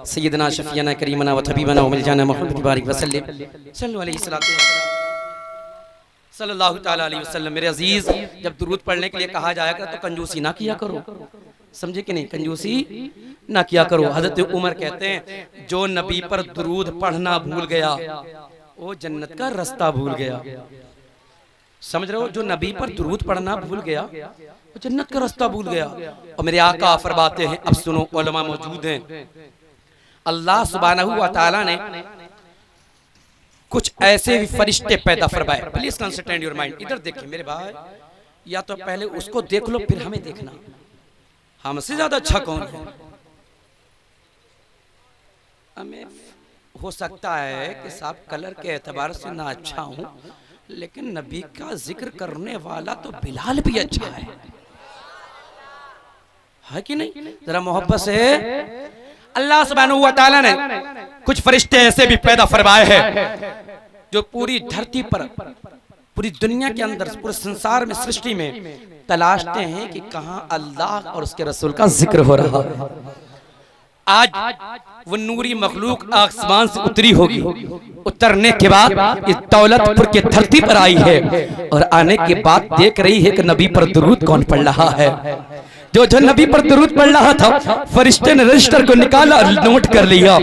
सय्यदना शफीना करीमना व हबीबना व मिलजाना मुहम्मद बारिक वसल्लम सल्लल्लाहु ताला अलैहि वसल्लम। मेरे अजीज, जब दुरूद पढ़ने के लिए कहा जाएगा तो कंजूसी ना किया करो, समझे कि नहीं, कंजूसी ना किया करो। हजरत उमर कहते हैं जो नबी पर दुरूद पढ़ना भूल गया वो जन्नत का रास्ता भूल गया। समझ रहे हो, जो नबी पर दुरूद पढ़ना भूल गया वो जन्नत का रास्ता भूल गया। और मेरे आका फरमाते हैं, अब सुनो, उलमा मौजूद हैं, अल्लाह सुब्हानहू व तआला ने कुछ ऐसे भी फरिश्ते पैदा फरमाए। प्लीज कंसंट्रेट योर माइंड, इधर देखिए मेरे भाई, या तो पहले उसको देख लो फिर हमें देखना, हमसे ज्यादा अच्छा कौन है। हमें हो सकता है कि साहब कलर के एतबार से ना अच्छा हूं, लेकिन नबी का जिक्र करने वाला तो बिलाल भी अच्छा है कि नहीं? जरा मोहब्बत से। अल्लाह सुब्हानहू व तआला ने कुछ फरिश्ते ऐसे भी पैदा फरमाए हैं जो पूरी धरती पर, पूरी दुनिया के अंदर, पूरे संसार में, सृष्टि में तलाशते हैं कि कहां अल्लाह और उसके रसूल का जिक्र हो रहा है। आज वो नूरी मखलूक आसमान से उतरी होगी, उतरने के बाद इस दौलतपुर की धरती पर आई है और आने के बाद देख रही है कि नबी पर दुरूद कौन पढ़ रहा है। जो नबी पर दुरूद पढ़ रहा था, फरिश्ते ने रजिस्टर को निकाला, नोट कर लिया,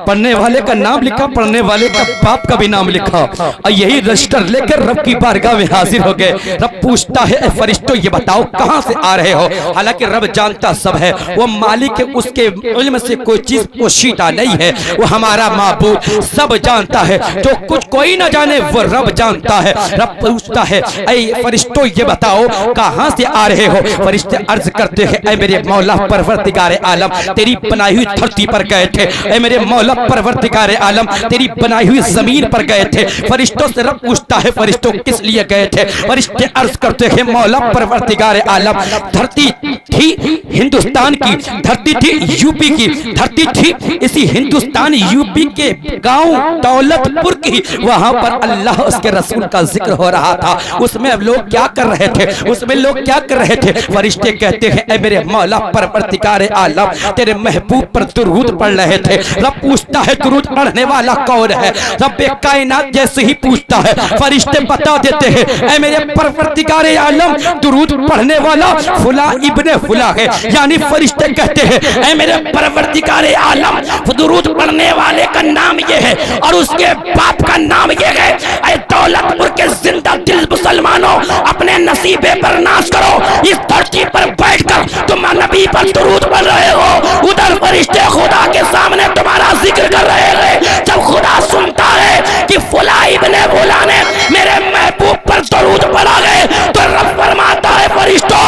पढ़ने वाले का नाम लिखा, पढ़ने वाले का बाप का भी नाम लिखा, और यही रजिस्टर लेकर रब की बारगाह में हाजिर हो गए। रब पूछता है, फरिश्तों ये बताओ कहां से आ रहे हो? हालांकि रब जानता सब है, वो मालिक है, उसके इल्म से कोई चीज पोशीदा नहीं है, वो हमारा माबूद सब जानता है, जो कुछ कोई ना जाने वो रब जानता है। रब पूछता है, ऐ फरिश्तों ये बताओ कहां से आ रहे हो? फरिश्ते अर्ज करते हैं, ऐ मेरे मौला परवरदिगार आलम, तेरी बनाई हुई धरती पर गए थे। ऐ मेरे मौला परवरदिगार आलम, तेरी बनाई हुई जमीन पर गए थे। फरिश्तों से रब पूछता है, फरिश्तों किस लिए गए थे? फरिश्ते अर्ज करते हैं, मौला परवरदिगार आलम, धरती थी हिंदुस्तान की, धरती थी यूपी की, धरती थी इसी हिंदुस्तान यूपी के गांव दौलतपुर की, वहां पर अल्लाह उसके रसूल का जिक्र हो रहा था। उसमें लोग क्या कर रहे थे? उसमें लोग क्या कर रहे थे? फरिश्ते कहते हैं, ऐ मेरे मौला परवरदिगार आलम, तेरे महबूब पर दुरूद पढ़ रहे थे। रब पूछता है, दुरूद पढ़ने वाला कौन है? रब कायनात जैसे ही पूछता है, फरिश्ते बता देते हैं, ऐ मेरे परवरदिगार आलम, दुरूद पढ़ने वाला फुला इब्ने फुला है। यानी फरिश्ते कहते हैं, ऐ मेरे परवरदिगार आलम, दुरूद पढ़ने वाले का नाम ये है और उसके बाप का नाम ये है। ऐ दौलतपुर के जिंदा दिल मुसलमानों, अपने नसीबे पर नाश करो। इस धरती पर बैठकर तुम नबी पर दुरूद पढ़ रहे हो, उधर फरिश्ते खुदा के सामने तुम्हारा जिक्र कर रहे हैं। जब खुदा सुनता है कि फुला इब्ने फुला ने मेरे महबूब पर दुरूद पढ़ा है, तो रब फरमाता है, फरिश्तों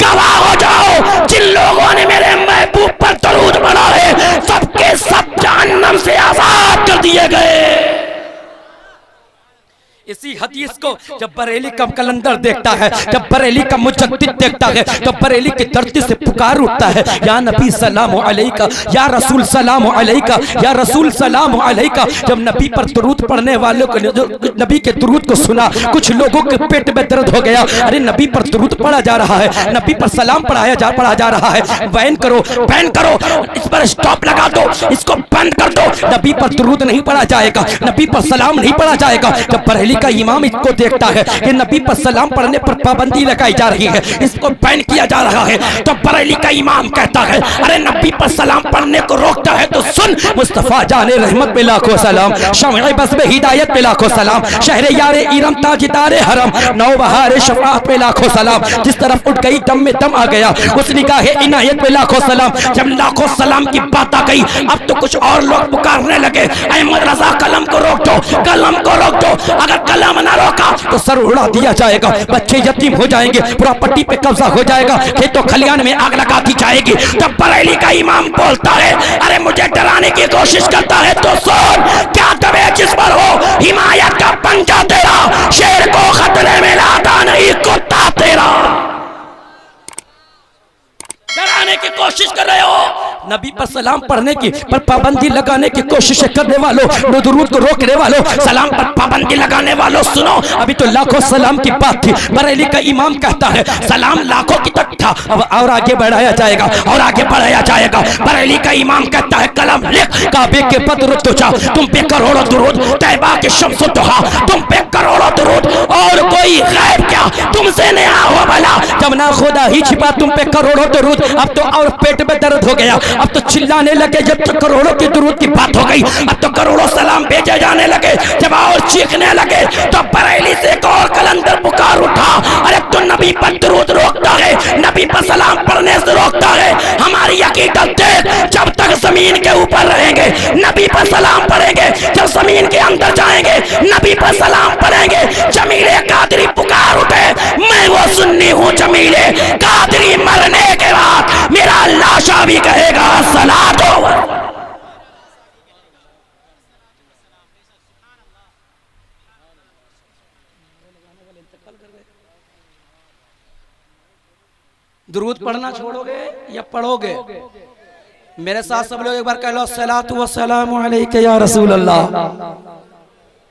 गवाह हो जाओ, जिन लोगों ने मेरे महबूब पर दुरूद पढ़ा है सबके सब जहन्नम से आजाद कर दिए गए। इसी हदीस को जब बरेली का कलंदर देखता है, जब बरेली का मुजद्दिद देखता है, तो बरेली की धरती से पुकार उठता है, या नबी सलाम अलैका, या रसूल सलाम अलैका, या रसूल सलाम अलैका। जब नबी पर दुरूद पढ़ने वालों को, नबी के दुरूद को सुना, कुछ लोगों के पेट में दर्द हो गया। अरे नबी पर दुरूद पढ़ा जा रहा है, नबी पर सलाम पढ़ा जा रहा है, बैन करो, इस पर स्टॉप लगा दो, इसको बंद कर दो। नबी पर दुरूद नहीं पढ़ा जाएगा, नबी पर सलाम नहीं पढ़ा जाएगा। जब बरेली का इमाम इसको देखता है कि नबी पर सलाम पढ़ने पर पाबंदी लगाई जा रही है, इसको बैन किया जा रहा है, तो बरेली का इमाम कहता है, अरे नबी पर सलाम पढ़ने को रोकता है तो सुन, मुस्तफा जाने रहमत पे लाखों सलाम, शमए बस में हिदायत पे लाखों सलाम, शहरे यारे इरम ताजदारे हरम, नौबहारे शफाअत पे लाखों सलाम। जिस तरफ उठ गई दम में दम आ गया, उस निगाहे इनायत पे लाखों सलाम। जब लाखों सलाम की बात आ गई, अब तो कुछ और लोग पुकारने लगे, अहमद रजा कलम को रोक दो, कलम को रोक दो, अगर कलम ना रोका तो सर उड़ा दिया जाएगा, बच्चे यतीम हो जाएंगे, प्रॉपर्टी पे कब्जा हो जाएगा, खेतों खलियान में आग लगा दी जाएगी। तब बरेली का इमाम बोलता है, अरे मुझे डराने की कोशिश करता है तो सुन, क्या दबे जिस पर हो हिमायत का पंजा तेरा, शेर को खतरे में लाता नहीं कुत्ता तेरा। डराने की कोशिश कर रहे हो, नबी पर सलाम पढ़ने की पर पाबंदी लगाने की कोशिश करने वालों, दुरूद को रोकने वालों, सलाम पर पाबंदी लगाने वालों सुनो, अभी तो लाखों सलाम की बात थी। बरेली का इमाम कहता है सलाम लाखों की तक था, अब और आगे बढ़ाया जाएगा और आगे बढ़ाया जाएगा। बरेली का इमाम कहता है कलम लिख, काबे के बद्र तुझा, तुम पे करोड़ों दुरूद, तैबा के शम्स दुहा, तुम पे करोड़ों दुरूद, और कोई गैब क्या तुमसे नया हो भला, जब ना खुदा ही छिपा तुम पे करोड़ों दुरूद। अब तो और पेट में दर्द हो गया, अब तो चिल्लाने लगे जब तो करोड़ों की दुरूद की बात हो गई, अब तो करोड़ों सलाम भेजे जाने लगे, जब और चीखने लगे तो बरेली से एक और कलंदर पुकार उठा, अरे तो नबी पर दुरूद रोकता है, नबी पर सलाम पढ़ने से रोकता है। हमारी अकीदत देख, जब तक जमीन के ऊपर रहेंगे नबी पर सलाम पढ़ेंगे, जब जमीन के अंदर जाएंगे नबी पर सलाम पढ़ेंगे। जमीले कादरी पुकार उठे, मैं वो सुन्नी हूँ जमीले कादरी, मरने के बाद मेरा लाशा भी कहेगा सलातो। दुरूद पढ़ना छोड़ोगे या पढ़ोगे? मेरे साथ सब लोग एक बार कह लो सलातु व सलामु अलैका या रसूल अल्लाह।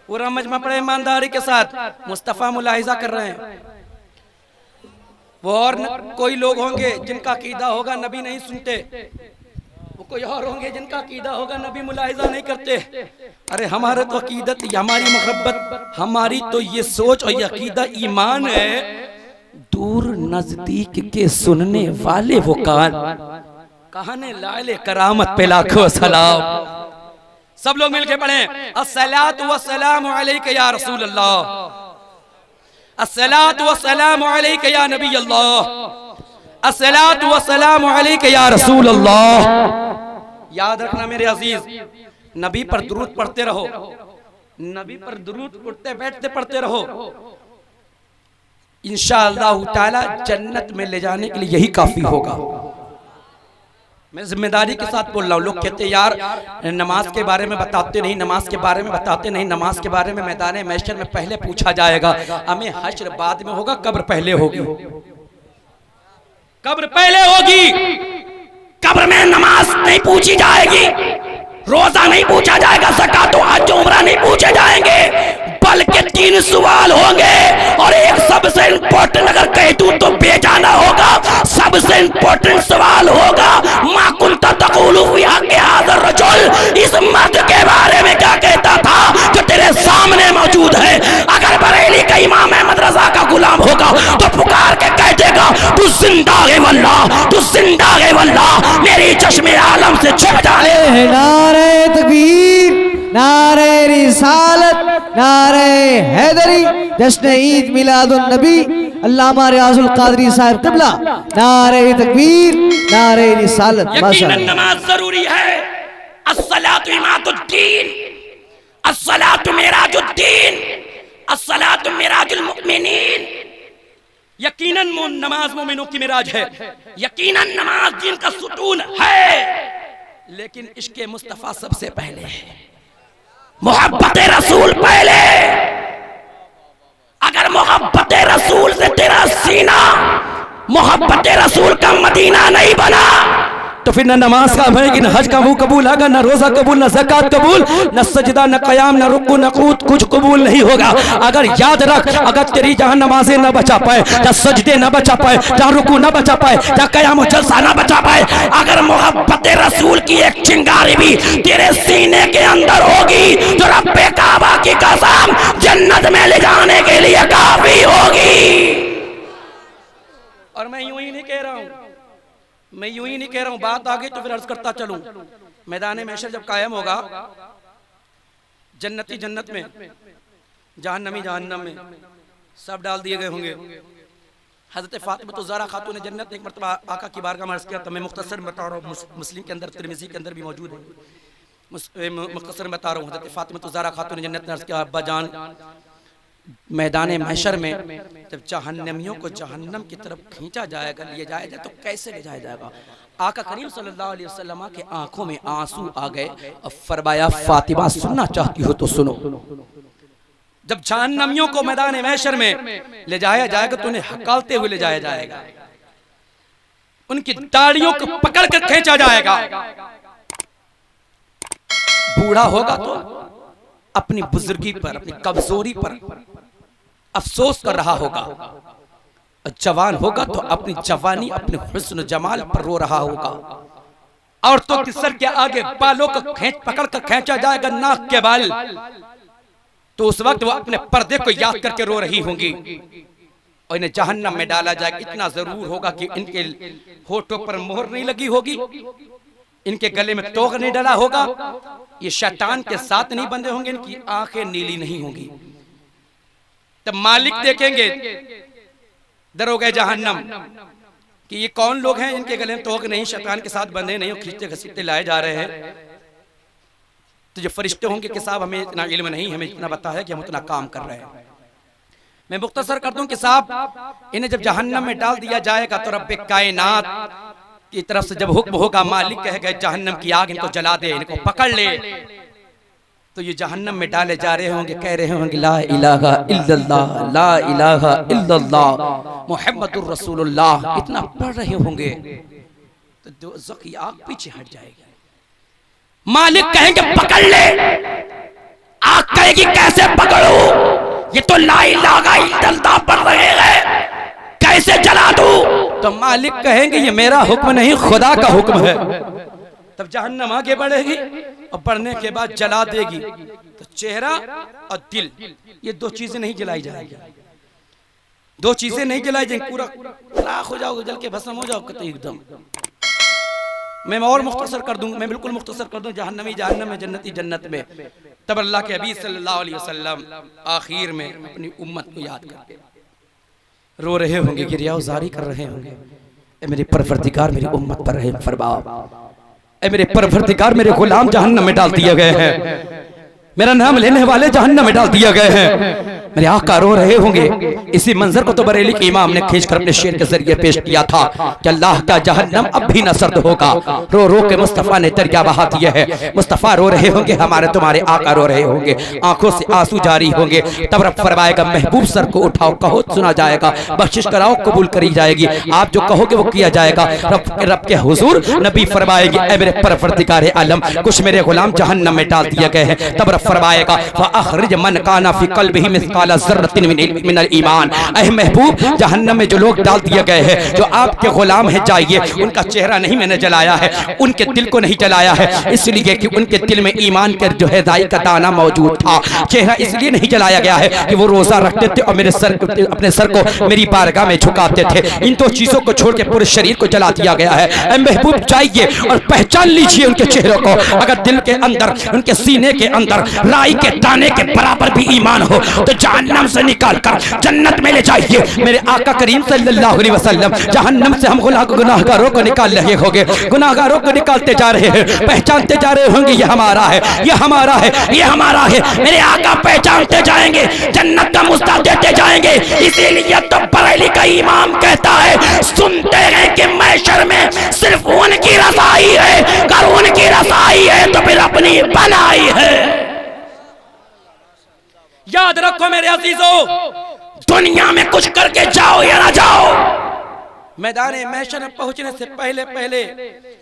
पूरा मजमा पढ़े ईमानदारी के साथ, मुस्तफ़ा मुलाहिजा कर रहे हैं। वो और कोई लोग होंगे जिनका अकीदा होगा नबी नहीं सुनते, वो कोई और होंगे जिनका अकीदा होगा नबी मुलाहिजा नहीं करते। अरे हमारे तो अकीदत, हमारी मोहब्बत, हमारी तो ये सोच और ये अकीदा ईमान है, दूर नजदीक के सुनने वाले वो कान, कहने लाले करामत पे लाखों सलाम। सब लोग मिलके पढ़ें अस्सलातु वस्सलामु अलैका या रसूल अल्लाह, अस्सलातु वस्सलामु अलैका या नबी अल्लाह, अस्सलातु वस्सलामु अलैका या रसूल अल्लाह। याद रखना मेरे अजीज, नबी पर दुरूद पढ़ते रहो, नबी पर दुरूद उठते बैठते पढ़ते रहो, इंशाअल्लाह ताला जन्नत में ले जाने के लिए यही काफी होगा। मैं जिम्मेदारी के साथ बोल रहा हूँ। लोग कहते यार नमाज के बारे में बताते नहीं, नमाज के बारे में बताते नहीं, नमाज के बारे में मैदान महशर में पहले पूछा जाएगा, हमें हश्र बाद में होगा, कब्र पहले होगी, कब्र पहले होगी। कब्र में नमाज नहीं पूछी जाएगी, रोजा नहीं पूछा जाएगा, ज़कात व हज उम्रा नहीं पूछे जाएंगे, बल्कि 3 सवाल होंगे। और एक सबसे इंपॉर्टेंट अगर कह दूं तो बेजाना होगा, सबसे इंपॉर्टेंट सवाल होगा मा कुंता तक़ूलु फ़ी हक़्क़ि हाज़ा रजुल, इस मर्द के बारे में क्या कहता था जो तेरे सामने मौजूद है। अगर बरेली का इमाम अहमद रजा का गुलाम होगा तो पुकार के कह देगा तू जिंदा है वल्लाह, तू जिंदा है वल्लाह, मेरी चश्मे आलम से छुप जाए। नारे तकबीर, नारे रिसालत, नारे हैदरी, जश्न ईद मिलादुन नबी, अल्लामा रियाजुल कादरी साहब क़िबला, नारे तकबीर, नारे रिसालत। यकीनन नमाज जरूरी है। अस्सलातु इमादुद्दीन, अस्सलातु मिराजुद्दीन, अस्सलातु मिराजुल मुमिनीन। यकीनन नमाज मोमिनों की मिराज है, यकीनन नमाज दीन का सुतून है, लेकिन इश्क़े मुस्तफ़ा सबसे पहले है, मोहब्बत रसूल पहले। अगर मोहब्बत रसूल से तेरा सीना मोहब्बत रसूल का मदीना नहीं बना तो फिर न नमाज का बनेगी, न हज का मुंह कबूल होगा, न रोजा कबूल, न ज़कात कबूल, न सजदा, न क़याम, न रुकू, न क़ूत, कुछ कबूल नहीं होगा। अगर याद रख, अगर तेरी जहां नमाजें न बचा पाए, जहाँ सजदे न बचा पाए, जहाँ रुकू न बचा पाए, जहाँ क़याम जलसा न बचा पाए, अगर मोहब्बत रसूल की एक चिंगारी भी तेरे सीने के अंदर होगी तो रब्बे काबा की कसम जन्नत में ले जाने के लिए काफी होगी। और मैं यूं ही नहीं कह रहा हूं, मैं यूं ही नहीं कह रहा हूं, बात आ गई तो फिर अर्ज करता चलूं। मैदान महशर जब कायम होगा, जन्नती जन्नत में, जहन्नमी जहन्नम में, सब डाल दिए गए होंगे। हजरत फातिमा ज़हरा खातून जन्नत एक मरतबा आका की बारगाह में अर्ज किया, तो मैं मुख्तसर बता रहा हूँ, मुस्लिम के अंदर, तिरमिज़ी के अंदर भी मौजूद है, मुख्तसर बता रहा हूँ। हजरत फातिमा ज़हरा खातून जन्नत ने अर्ज किया, अब्बा जान मैदान महशर में जब जहन्नमियों को जहन्नम की तरफ खींचा जाएगा, लिए जाएगा, तो कैसे ले जाया जाएगा? आका करीम सल्लल्लाहु अलैहि वसल्लम के आंखों में आंसू आ गए और फरमाया, फातिमा सुनना चाहती हो तो सुनो, जब जहन्नमियों को मैदान महशर में ले जाया जाएगा तो उन्हें हकालते हुए ले जाया जाएगा। उनकी दाढ़ियों को पकड़कर खींचा जाएगा। बूढ़ा होगा तो अपनी बुजुर्गी पर, अपनी कमजोरी पर अफसोस कर रहा होगा, और जवान होगा तो अपनी जवानी, अपने हुस्न जमाल पर रो रहा होगा। औरतों के सर के आगे बालों को पकड़ कर खींचा जाएगा, नाक के बाल, तो उस वक्त वो अपने पर्दे को याद करके रो रही होंगी। और इन्हें जहन्नम में डाला जाएगा। इतना जरूर होगा कि इनके होठों पर मोहर नहीं लगी होगी, इनके गले में तोग नहीं डला होगा, ये शैतान के साथ नहीं बंधे होंगे, इनकी आंखें नीली नहीं होंगी। तब मालिक देखेंगे दरोगे जहन्नम कि ये कौन लोग हैं, इनके गले में तोग नहीं, शैतान के साथ बंधे नहीं, खींचते घसीटते लाए जा रहे हैं। तो जो फरिश्ते होंगे कि साहब हमें इतना इल्म नहीं, हमें इतना पता है कि हम उतना काम कर रहे हैं। मैं मुख्तसर कर दूं कि साहब इन्हें जब जहन्नम में डाल दिया जाएगा तो रब्बे कायनात की तरफ से जब हुक्म होगा, मालिक कहेगा जहन्नम की आग इनको जला दे, इनको पकड़ ले, तो ये जहन्नम में डाले जा रहे होंगे, कह रहे होंगे ला इलाहा इल्लल्लाह, ला इलाहा इल्लल्लाह मुहम्मदुर रसूलुल्लाह, इतना पढ़ रहे होंगे तो दोज़ख की आग पीछे हट जाएगी। मालिक कहेंगे पकड़ ले, आग कहेगी कैसे पकड़ूं, ये तो ला इलाहा इल्लल्लाह पढ़ रहे हैं, कैसे जला दूं? तो मालिक कहेंगे ये मेरा हुक्म नहीं, खुदा का हुक्म है। तब जहन्नम आगे बढ़ेगी और बढ़ने के बाद जला देगी। तो चेहरा और दिल, ये दो चीजें नहीं जलाई जाएगी, दो चीजें नहीं जलाई जाएंगी, पूरा राख हो जाओगे, जल के भस्म हो जाओगे एकदम। मैं और मुख्तसर कर दूं, मैं बिल्कुल मुख्तसर कर दूं, जहन्नमी जहन्नम में, जन्नती जन्नत में। तब अल्लाह के हबीब सल्लल्लाहु अलैहि वसल्लम आखिर में अपनी उम्मत को याद करके रो रहे होंगे, गिरियाज़ारी कर रहे होंगे, ए मेरे परवरदिगार मेरी उम्मत पर रहम फरमा, ए मेरे परवरदिगार मेरे गुलाम जहन्नम में डाल दिए गए हैं, मेरा नाम लेने वाले जहन्नम में डाल दिए गए हैं। मेरे आका रो रहे होंगे। इसी मंजर को तो बरेली के इमाम ने खींचकर अपने शेर के जरिए पेश किया था कि अल्लाह का जहन्नम अब भी न सर्द होगा। रो रो के मुस्तफ़ा ने दरिया बहा दिया है। मुस्तफ़ा रो रहे होंगे, हमारे तुम्हारे आका रो रहे होंगे, आंखों से आंसू जारी होंगे। तब रब फरमाएगा महबूब सर को उठाओ, कहो सुना जाएगा, बख्शिश कराओ कबूल करी जाएगी, आप जो कहोगे वो किया जाएगा। रब के हुजूर नबी फरमाएंगे ऐ मेरे परवरदिगार आलम, कुछ मेरे गुलाम जहन्नम में डाल दिए गए हैं। तब रब फरमाएगा फअखरिज मन काना फी क़ल्बिही मिस्क़ाला ज़र्रतिन मिनल ईमान, ऐ महबूब जहन्नम में जो लोग डाल दिए गए हैं, जो आपके गुलाम हैं, जाइए उनका चेहरा नहीं मैंने जलाया है, उनके दिल को नहीं जलाया है, इसलिए कि उनके दिल में ईमान के जो है दाई का दाना मौजूद था। चेहरा इसलिए नहीं जलाया गया है कि वो रोजा रखते थे और मेरे सर अपने सर को मेरी बारगाह में झुकाते थे। इन दो चीजों को छोड़ के पूरे शरीर को जला दिया गया है। ऐ महबूब जाइए और पहचान लीजिए उनके चेहरों को। अगर दिल के अंदर, उनके सीने के अंदर राई के दाने के बराबर भी ईमान हो तो जहन्नम से निकाल कर जन्नत में ले जाइए। मेरे आका करीम सल्लल्लाहु अलैहि वसल्लम जहन्नम से हम गुनाहगारों को निकाल रहे होंगे, गुनाहगारों को निकालते जा रहे हैं, पहचानते जा रहे होंगे ये हमारा है, ये हमारा है, ये हमारा है। मेरे आका पहचानते जाएंगे, जन्नत का मुस्ता देते जाएंगे। इसीलिए तो बरेली का इमाम कहता है, सुनते हैं कि महशर में सिर्फ उनकी रसाई है, अगर उनकी रसाई है तो फिर अपनी बनाई है। याद रखो मेरे अजीजों, दुनिया में कुछ करके जाओ या ना जाओ, मैदान महशर में पहुंचने से पहले पहले,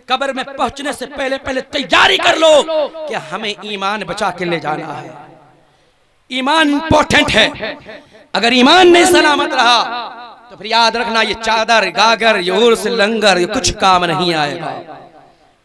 कब्र में पहुंचने से पहले पहले तैयारी कर लो कि हमें ईमान बचा के ले जाना है। ईमान इंपॉर्टेंट है। अगर ईमान नहीं सलामत रहा तो फिर याद रखना ये चादर, गागर, ये उर्स, लंगर, ये कुछ काम नहीं आएगा।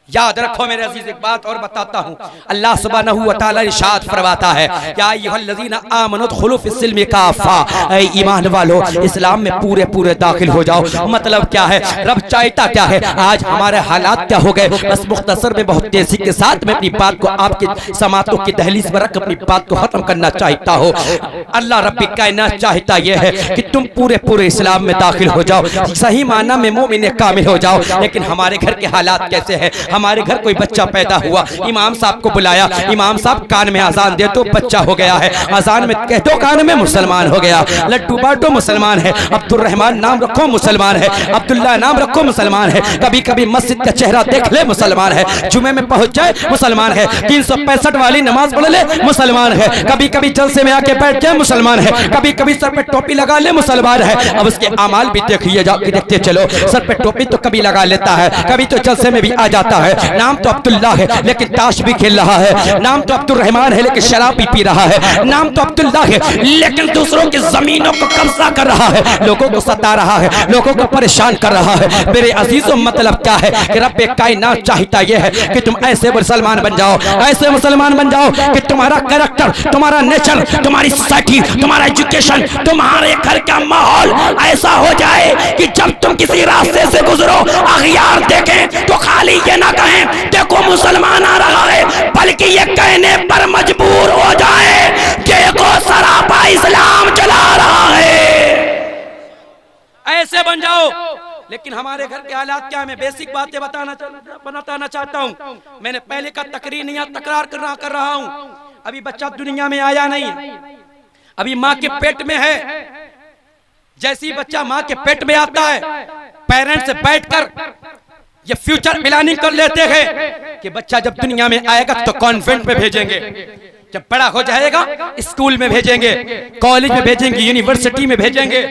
याद रखो मेरे अजीज, एक बात और बताता हूँ। अल्लाह सुब्हानहू व तआला इरशाद फरमाता है, या अय्युहल्लज़ीना आमनू उदखुलू फिस्सिल्मि काफ़ा, ऐ ईमान वालो इस्लाम में पूरे पूरे दाखिल हो जाओ। मतलब क्या है, रब चाहता क्या है, आज हमारे हालात क्या हो गए। बस मुख्तसर में बहुत तेजी के साथ में अपनी बात को आपकी समातों की दहलीज पर रख अपनी बात को खत्म करना चाहता हो। अल्लाह रब्बी कायनात चाहता यह है कि तुम पूरे पूरे इस्लाम में दाखिल हो जाओ, सही माना में मोमिन कामिल हो जाओ। लेकिन हमारे घर के हालात कैसे हैं, हमारे घर कोई बच्चा पैदा हुआ, इमाम साहब को बुलाया, इमाम साहब कान में अजान दे तो बच्चा हो गया है, अजान में कह दो कान में मुसलमान हो गया, लड्डू बांटो मुसलमान है, अब्दुर्रहमान नाम रखो मुसलमान है, अब्दुल्ला नाम रखो मुसलमान है, कभी कभी मस्जिद का चेहरा देख ले मुसलमान है, जुमे में पहुंच जाए मुसलमान है, 365 वाली नमाज पढ़ ले मुसलमान है, कभी कभी जलसे में आके बैठ जाए मुसलमान है, कभी कभी सर पे टोपी लगा ले मुसलमान है। अब उसके अमाल भी देखिए जाके देखते चलो, सर पे टोपी तो कभी लगा लेता है, कभी तो जलसे में भी आ जाता है, नाम तो अब्दुल्ला है लेकिन ताश भी खेल रहा है, नाम तो अब्दुर्रहमान है लेकिन शराब भी पी रहा है, नाम तो अब्दुल्ला है लेकिन दूसरों की जमीनों को कब्जा कर रहा है, लोगों को सता रहा है, लोगों को परेशान कर रहा है। मेरे अजीजों मतलब क्या है कि रब्बे कायनात चाहता यह है कि तुम ऐसे मुसलमान बन जाओ, ऐसे मुसलमान बन जाओ कि तुम्हारा कैरेक्टर, तुम्हारा नेचर, तुम्हारी सोसाइटी, तुम्हारा एजुकेशन, तुम्हारे घर का माहौल ऐसा हो जाए कि जब तुम किसी रास्ते से गुजरो अखियार देखें तो खाली ये ना कहें देखो मुसलमान आ रहा है, बल्कि ये कहने पर मजबूर हो जाए देखो सरापा इस्लाम चला रहा है। ऐसे बन जाओ। लेकिन हमारे घर के हालात क्या है, मैं बेसिक बातें बताना चाहता हूँ। मैंने पहले का तकरीर नहीं तकरार कर रहा हूँ। अभी बच्चा दुनिया में आया नहीं, अभी माँ के पेट में है। जैसे ही बच्चा माँ के पेट में आता है, पेरेंट्स से बैठकर ये फ्यूचर प्लानिंग कर लेते हैं कि बच्चा जब दुनिया में आएगा तो कॉन्वेंट में भेजेंगे, जब बड़ा हो जाएगा स्कूल में भेजेंगे, कॉलेज में भेजेंगे, यूनिवर्सिटी में भेजेंगे,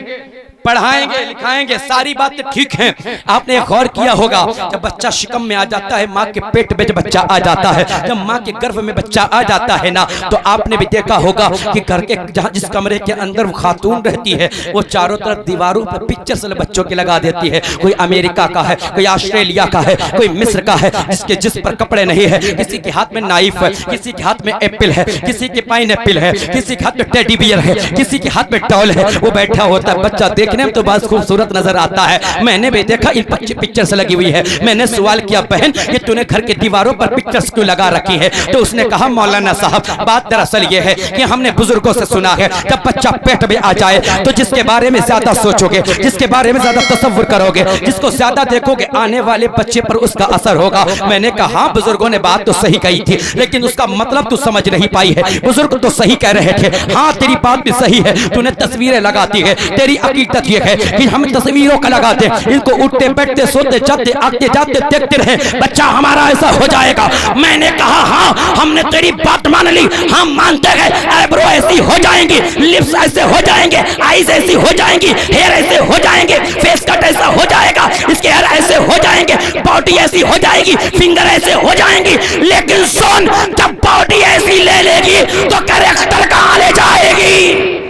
पढ़ाएंगे लिखाएंगे, सारी बातें ठीक हैं। आपने गौर किया होगा जब बच्चा शिकम में आ जाता है, माँ के पेट में जब बच्चा आ जाता है, जब माँ के गर्भ में बच्चा आ जाता है ना, तो आपने भी देखा होगा कि घर के जहाँ जिस कमरे के अंदर वो खातून रहती है वो चारों तरफ दीवारों पर पिक्चर्स बच्चों के लगा देती है। कोई अमेरिका का है, कोई ऑस्ट्रेलिया का है, कोई मिस्र का है, जिसके जिस पर कपड़े नहीं है, किसी के हाथ में नाइफ है, किसी के हाथ में एप्पल है, किसी के पाइनएप्पल है, किसी के हाथ में टेडी बियर है, किसी के हाथ में डॉल है। वो बैठा होता है, बच्चा देखने में तो बस खूबसूरत नजर आता है। मैंने भी देखा इन पिक्चर्स लगी हुई है। मैंने सवाल किया बहन ये तूने घर के दीवारों पर पिक्चर्स क्यों लगा रखी है? तो उसने कहा मौलाना साहब बात दरअसल ये है कि हमने बुजुर्गों से सुना है जब बच्चा पेट में आ जाए तो जिसके बारे में ज्यादा सोचोगे, जिसके बारे में ज्यादा तसव्वुर करोगे, जिसको ज्यादा देखोगे, आने वाले बच्चे पर उसका असर होगा। मैंने कहा हाँ बुजुर्गों ने बात तो सही कही थी, लेकिन उसका मतलब तू समझ नहीं पाई है। बुजुर्ग तो सही कह रहे थे, हाँ तेरी बात भी सही है, तूने तस्वीरें लगाती है, तेरी अकीदत ये है कि हम तस्वीरों का लगाते, इनको उठते बैठते सोते जाते आते जाते देखते रहे, बच्चा हमारा ऐसा हो जाएगा। मैंने कहा हाँ हमने तेरी बात मान ली, हम मानते हैं आईब्रो ऐसी हो जाएंगी, लिप्स ऐसे हो जाएंगे, आईज ऐसी हो जाएंगी, हेयर ऐसे हो जाएंगे, फेस कट ऐसा हो जाएगा, इसके हेयर ऐसे हो जाएंगे, बॉडी ऐसी हो जाएगी, फिंगर ऐसे हो जाएंगी। लेकिन सुन जब बॉडी ऐसी ले लेगी तो कैरेक्टर कहां ले जाएगी?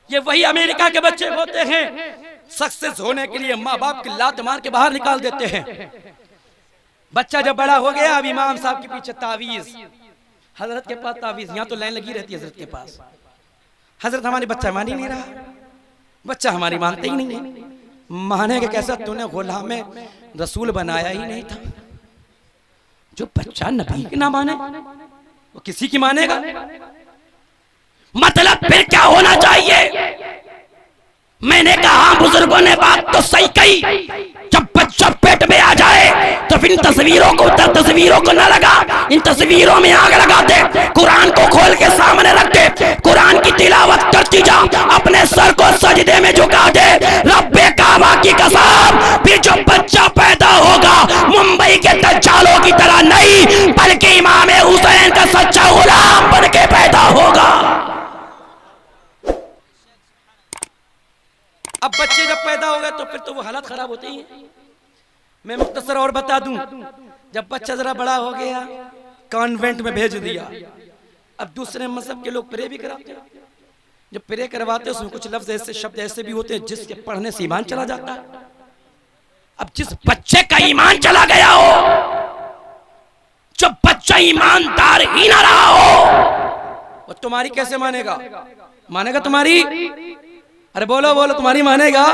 ये वही अमेरिका के बच्चे होते हैं, सक्सेस होने के लिए माँ बाप की लात मार के बाहर निकाल देते हैं। बच्चा जब बड़ा हो गया, अब इमाम साहब के पीछे तावीज, हजरत के पास तावीज, यहाँ तो लाइन लगी रहती है हजरत के पास। हजरत हमारी बच्चा मान ही नहीं रहा, बच्चा हमारी मानते ही नहीं है। मानेगा कैसा? तूने गुलाम रसूल बनाया ही नहीं था। जो बच्चा नबी की ना माने वो किसी की मानेगा? मतलब फिर क्या होना चाहिए? मैंने कहा बुजुर्गों ने बात तो सही कही, जब बच्चा पेट में आ जाए तो फिर तस्वीरों को तस्वीरों को न लगा, इन तस्वीरों में आग लगा दे, कुरान को खोल के सामने रख दे, कुरान की तिलावत करती जा, अपने सर को सजदे में झुका दे, रब्बे काबा की कसम। फिर जो बच्चा पैदा होगा मुंबई के दज्जालों की तरह नहीं, बल्कि इमाम हुसैन का सच्चा गुलाम बन के पैदा होगा। अब बच्चे जब पैदा हो गए तो फिर तो वो हालत खराब होती है। मैं मुख्तसर और बता दूं, जब बच्चा जरा बड़ा हो गया कॉन्वेंट में भेज दिया। अब दूसरे मजहब के लोग प्रे भी कराते हैं, जब प्रे करवाते हैं उसमें कुछ लफ्ज ऐसे शब्द ऐसे भी होते हैं जिसके पढ़ने से ईमान चला जाता है। अब जिस बच्चे का ईमान चला गया हो, जब बच्चा ईमानदार ही ना रहा हो, वो तुम्हारी कैसे मानेगा? मानेगा तुम्हारी? अरे बोलो बोलो, तुम्हारी मानेगा।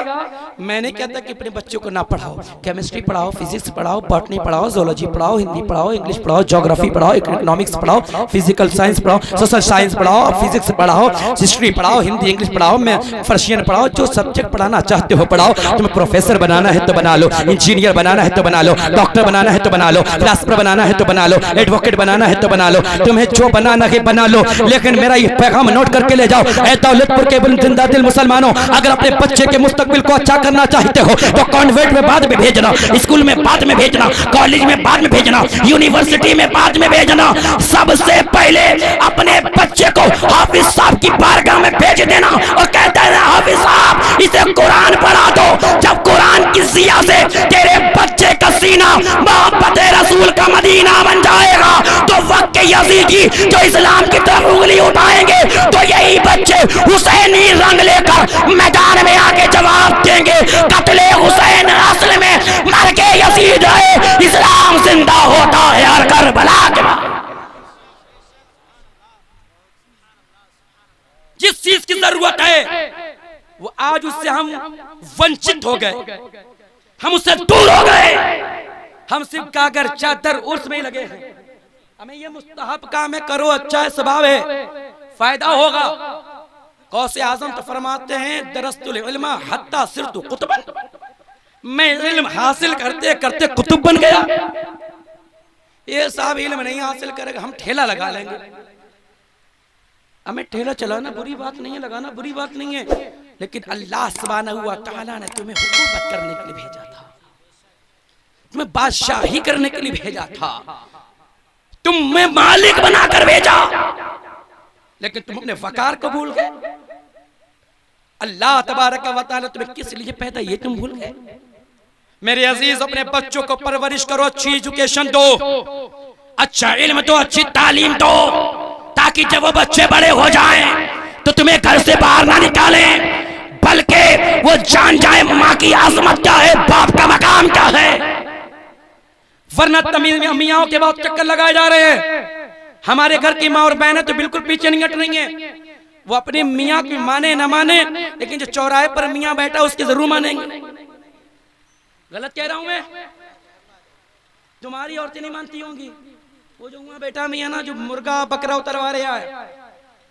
मैंने कहता कि अपने बच्चों को ना पढ़ाओ, केमिस्ट्री पढ़ाओ, फिजिक्स पढ़ाओ, बॉटनी पढ़ाओ, जोलॉजी पढ़ाओ, हिंदी पढ़ाओ, इंग्लिश पढ़ाओ, ज्योग्राफी पढ़ाओ, इकोनॉमिक्स पढ़ाओ, फिजिकल साइंस पढ़ाओ, सोशल साइंस पढ़ाओ, फिजिक्स पढ़ाओ, हिस्ट्री पढ़ाओ, हिंदी इंग्लिश पढ़ाओ, मैं पर्शियन पढ़ाओ, जो सब्जेक्ट पढ़ाना चाहते हो पढ़ाओ। तुम्हें प्रोफेसर बनाना है तो बना लो, इंजीनियर बनाना है तो बना लो, डॉक्टर बनाना है तो बना लो, फिलासफर बनाना है तो बना लो, एडवोकेट बनाना है तो बना लो, तुम्हें जो बनाना है बना लो। लेकिन मेरा ये पैगाम नोट करके ले जाओ, ऐ दौलतपुर के जिंदा दिल मुसलमानों, अगर अपने बच्चे के मुस्तकबिल को अच्छा करना चाहते हो तो कॉन्वेंट में बाद में भेजना, स्कूल में बाद में भेजना, कॉलेज में बाद में भेजना, यूनिवर्सिटी में बाद में भेजना। सबसे पहले अपने बच्चे को हाफिज साहब की बारगाह में भेज देना और कहते हैं हाफिज साहब इसे कुरान पढ़ा दो। जब कुरान की सिया से तेरे बच्चे का सीना मोहब्बत रसूल का मदीना बन जाएगा तो वक्त यजीदी जो इस्लाम की तरफ उंगली उठाएंगे तो यही बच्चे हुसैनी रंग लेकर मैदान में आके जवाब देंगे, कत्ले हुसैन असल में मर के यजीद है, इस्लाम जिंदा होता है हर करबला के बाद। जिस चीज की जरूरत है वो आज उससे हम वंचित हो गए, हम उससे दूर हो गए। हम सिर्फ कागर चादर उर्स में ही लगे हैं। हमें ये मुस्तहब काम है, करो, अच्छा है, स्वभाव है, फायदा होगा। गौसे आजम तो फरमाते हैं दरस्तुल इल्मा हत्ता सिरतु कुतुबन, मैं इल्म हासिल करते करते कुतुब बन गया। ये साहब इल्म नहीं हासिल करेगा, हम ठेला लगा लेंगे। हमें ठेला चलाना बुरी बात नहीं है, लगाना बुरी बात नहीं है, लेकिन अल्लाह सुब्हानहू व तआला ने तुम्हें हुकूमत करने के लिए भेजा था, तुम्हें बादशाही करने के लिए भेजा था, तुम्हें मालिक बनाकर भेजा, लेकिन तुम अपने वकार को भूल गए। अल्लाह तबारक व तआला तुम्हें किस लिए पैदा ये तुम भूल गए। मेरे अजीज, अपने बच्चों को परवरिश करो, अच्छी एजुकेशन दो, अच्छा इल्म दो, अच्छी तालीम दो, ताकि जब वो बच्चे बड़े हो जाएं तो तुम्हें घर से बाहर ना निकालें, बल्कि वो जान जाए माँ की आजमत क्या है, बाप का मकाम क्या है। वरना तमीज मियाओं के बहुत चक्कर लगाए जा रहे हैं। हमारे घर की माँ और बहनें तो बिल्कुल पीछे नहीं हट रही हैं। वो अपने मियाँ की माने न माने, लेकिन जो चौराहे पर मियाँ बैठा उसके जरूर मानेंगे। गलत कह रहा हूं मैं? तुम्हारी औरतें नहीं मानती होंगी, वो जो वहां बैठा मियाँ ना, जो मुर्गा बकरा उतरवा रहा है,